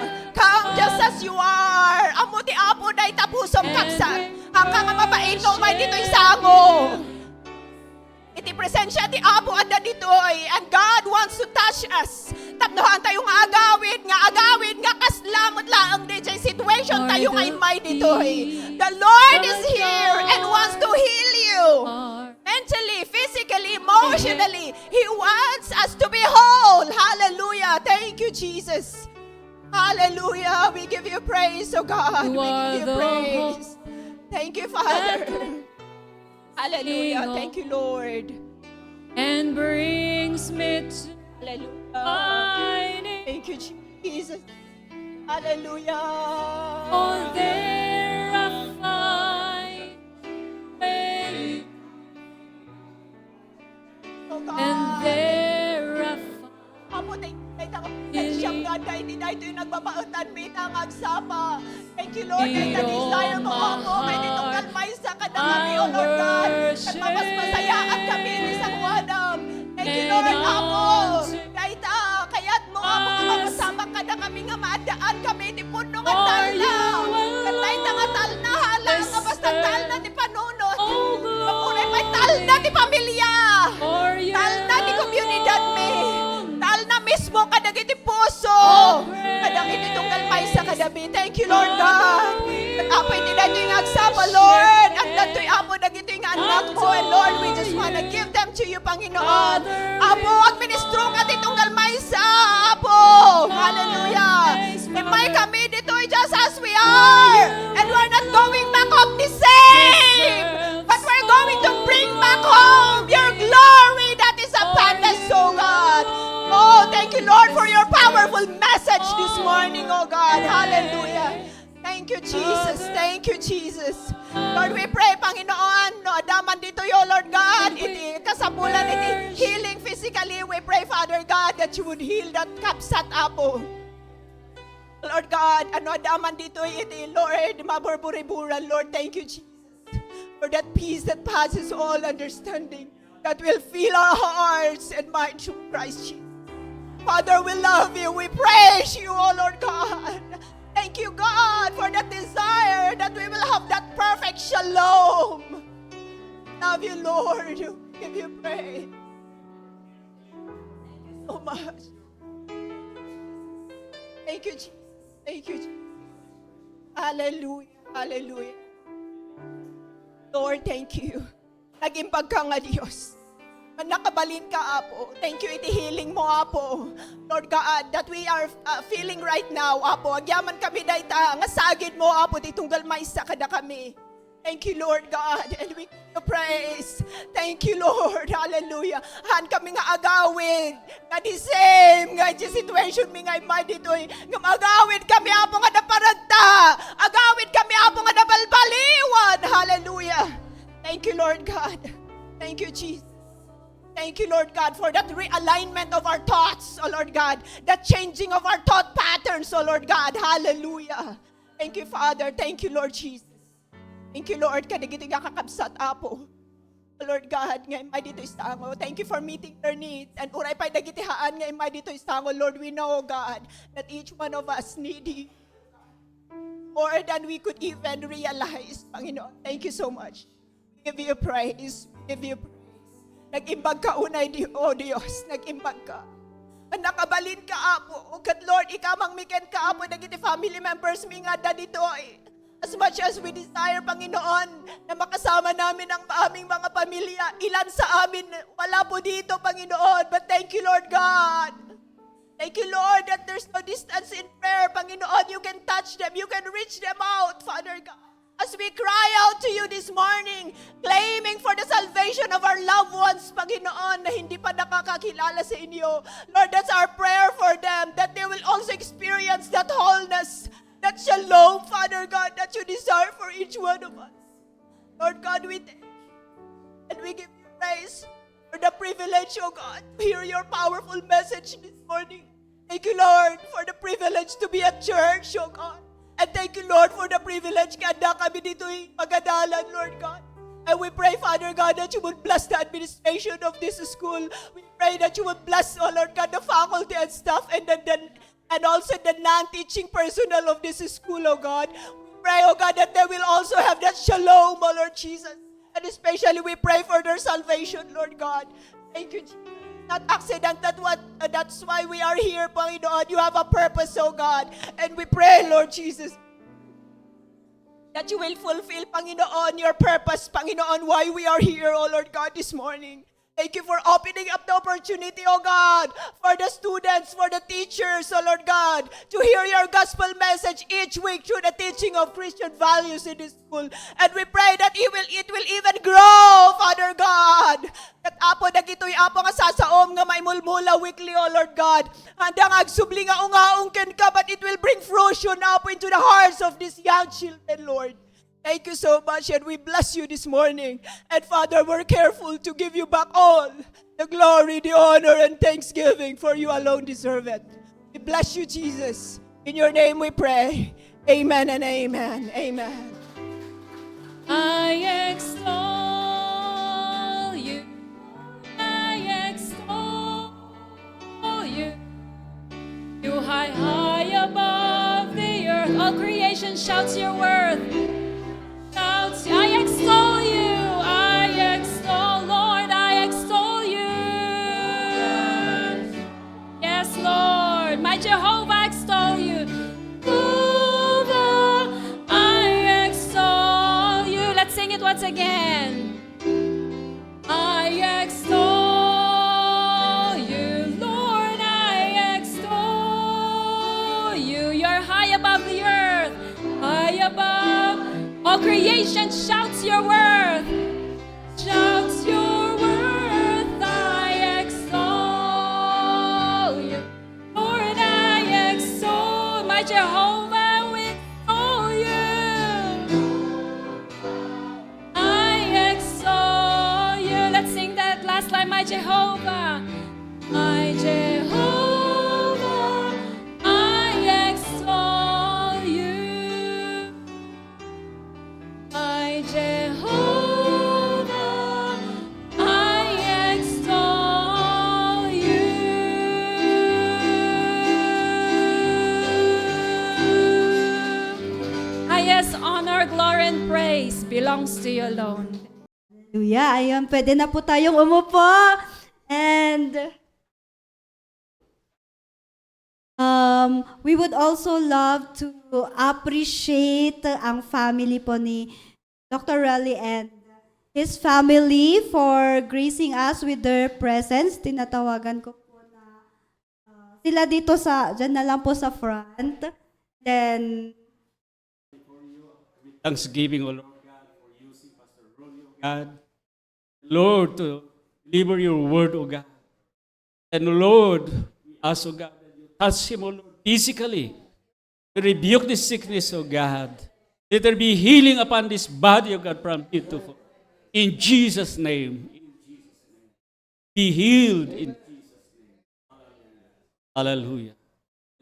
just as you are. Amo ti Apo day tapusom kapsat. Hanggang nga mabait no may dito'y sango. Iti presensya ti Apo ada dito'y. And God wants to touch us. Tapnohan tayong agawid nga kaslamot laang di situation tayo ngay may dito'y. The Lord is here and wants to heal you. Mentally, physically, emotionally. He wants us to be whole. Hallelujah. Thank you, Jesus. Hallelujah. We give you praise, oh God. We give you praise. Thank you, Father. Hallelujah. Thank you, Lord. And brings me to Hallelujah. my name. Thank you, Jesus. Hallelujah. Oh, there I find faith, Oh God. and there I find Amo, thank you. Siyang God, kahit hindi na ito yung nagbabautan, may nangagsapa. Thank you, Lord, kahit na desire mo ako, may ditong kalmay sa kadangami, O Lord God. At mapasmasayaan kami ni Sang Wadam. Thank you, Lord, Amo. Kaya't mo, Amo, mapasama kadangami nga maadaan kami, di puno nga talna. Katay na nga talna, hala, nga basta talna di panunot. Mapunay pa talna di pamilya. Talna di komunidad mi. Talna mismo kadagiti puso. Kadagiti tunggal may sa kadabi. Thank you, Lord God. At apoy ti dito yung agsapa, Lord. At dito yung apo dagito yung anak ko. And Lord, we just wanna give them to you, Panginoon. Apo, administro ka ti tunggal may sa apo. Hallelujah. And may kami dito just as we are. And we're not going back home the same. But we're going to bring back home your glory that is upon us, oh God. Oh, thank you, Lord, for your powerful message this morning, oh God. Hallelujah. Thank you, Jesus. Thank you, Jesus. Lord, we pray, Panginoon, no, daman dito yo, Lord God, iti kasapulan, iti healing physically. We pray, Father God, that you would heal that kapsat apo. Lord God, ano daman dito iti, Lord, maburburiburan, Lord, thank you, Jesus, for that peace that passes all understanding, that will fill our hearts and minds through Christ Jesus. Father, we love you. We praise you, oh Lord God. Thank you, God, for that desire that we will have that perfect shalom. Love you, Lord. Give you praise. Thank you so much. Thank you, Jesus. Thank you, Jesus. Hallelujah. Hallelujah. Lord, thank you. Nag-impag ka nga, Diyos. Nakabalin ka, Apo. Thank you, iti healing mo, Apo. Lord God, that we are feeling right now, Apo. Agyaman kami dayta, nga sagid mo, Apo, titunggal maisa kada kami. Thank you, Lord God, and we give you praise. Thank you, Lord. Hallelujah. Han kami nga agawid, nga the same, nga the situation mi nga may dito'y, nga agawid kami, Apo, nga naparagta. Agawid kami, Apo, nga nabalbaliwan. Hallelujah. Thank you, Lord God. Thank you, Jesus. Thank you, Lord God, for that realignment of our thoughts, oh Lord God. That changing of our thought patterns, oh Lord God. Hallelujah. Thank you, Father. Thank you, Lord Jesus. Thank you, Lord. Kadigiti nga kakabsat, Apo. Lord God, nga imay dito istango. Thank you for meeting their needs. And uray pa'y nagitihaan nga imay dito istango. Lord, we know, God, that each one of us need you more than we could even realize. Panginoon, thank you so much. We give you praise. We give you praise. Nag-imbag ka unay, O Diyos. Nag-imbag ka. Ang nakabalin ka, Apo. O God, Lord, ikamang miken ka, Apo. Nagiti family members mi nga da dito ay. As much as we desire, Panginoon, na makasama namin ang aming mga pamilya, ilan sa amin wala po dito, Panginoon. But thank you, Lord God. Thank you, Lord, that there's no distance in prayer, Panginoon. You can touch them. You can reach them out, Father God. As we cry out to you this morning, claiming for the salvation of our loved ones, Panginoon, na hindi pa nakakakilala sa inyo. Lord, that's our prayer for them, that they will also experience that wholeness, that shalom, Father God, that you desire for each one of us. Lord God, we thank you. And we give you praise for the privilege, oh God, to hear your powerful message this morning. Thank you, Lord, for the privilege to be at church, oh God. And thank you, Lord, for the privilege kada kami dito'y magadalan, Lord God. And we pray, Father God, that you would bless the administration of this school. We pray that you would bless, oh Lord God, the faculty and staff and also the non-teaching personnel of this school, oh God. We pray, oh God, that they will also have that shalom, oh Lord Jesus. And especially we pray for their salvation, Lord God. Thank you, Jesus. Not accident, that's why we are here, Panginoon. You have a purpose, oh God. And we pray, Lord Jesus, that you will fulfill, Panginoon, your purpose, Panginoon, why we are here, oh Lord God, this morning. Thank you for opening up the opportunity, oh God, for the students, for the teachers, oh Lord God, to hear your gospel message each week through the teaching of Christian values in this school. And we pray that it will even grow, Father God. That apo dagitoy apo nga sasaom nga maimulmula weekly, oh Lord God. Handa nga agsubli nga ungaong ken ka, but it will bring fruition apo into the hearts of these young children, Lord. Thank you so much, and we bless you this morning. And Father, we're careful to give you back all the glory, the honor, and thanksgiving, for you alone deserve it. We bless you, Jesus. In your name we pray. Amen and amen. Amen. I extol you. I extol you. You high above the earth. All creation shouts your worth. Shouts, I extol you. I extol, Lord. I extol you. Yes, Lord. My Jehovah, extol you. Jehovah, I extol you. Let's sing it once again. I extol you, Lord. I extol you. You're high above the earth, high above. All creation shouts your worth. Shouts your worth. I extol you, Lord. I extol my Jehovah. We extol you. I extol you. Let's sing that last line. My Jehovah. My Jehovah. I extol you. My Jehovah, I extol you. Highest honor, glory, and praise belongs to you alone. Hallelujah. Ayun, pwede na po tayong umupo. And we would also love to appreciate ang family po ni Dr. Raleigh and his family for gracing us with their presence. Tinatawagan ko po na sila dito dyan na lang po sa front. Then, Thanksgiving, O Lord God, for using Pastor Ronnie, O God. Lord, to deliver your word, O God. And Lord, we ask, O God, that you touch him, O Lord, physically. To rebuke this sickness, O God. Let there be healing upon this body, O God, from head to foot. In Jesus' name. In Jesus' name. Be healed in Jesus' name. Hallelujah.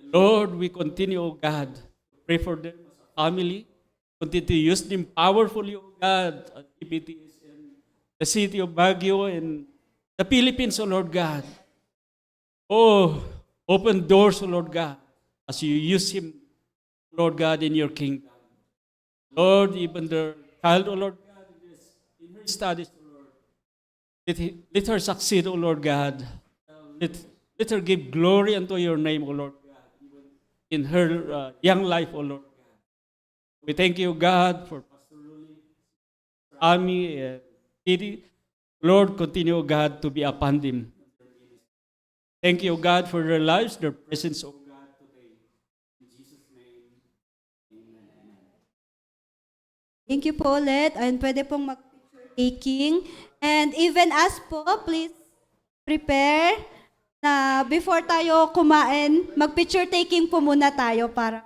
Lord, we continue, O God, to pray for them as a family. Continue to use them powerfully, O God, at EPTS and the city of Baguio and the Philippines, O Lord God. Oh, open doors, O Lord God, as you use him, Lord God, in your kingdom. Lord, even the child, O Lord God, in her studies, O Lord, let her succeed, O Lord God. Let her give glory unto your name, O Lord God, even in her young life, O Lord God. We thank you, God, for Pastor Luli, Ami, and Didi. Lord, continue, God, to be upon them. Thank you, God, for their lives, their presence, O God, today. In Jesus' name, amen. Thank you po ulit. And pwede pong mag-picture taking. And even us po, please prepare na before tayo kumain, mag-picture taking po muna tayo para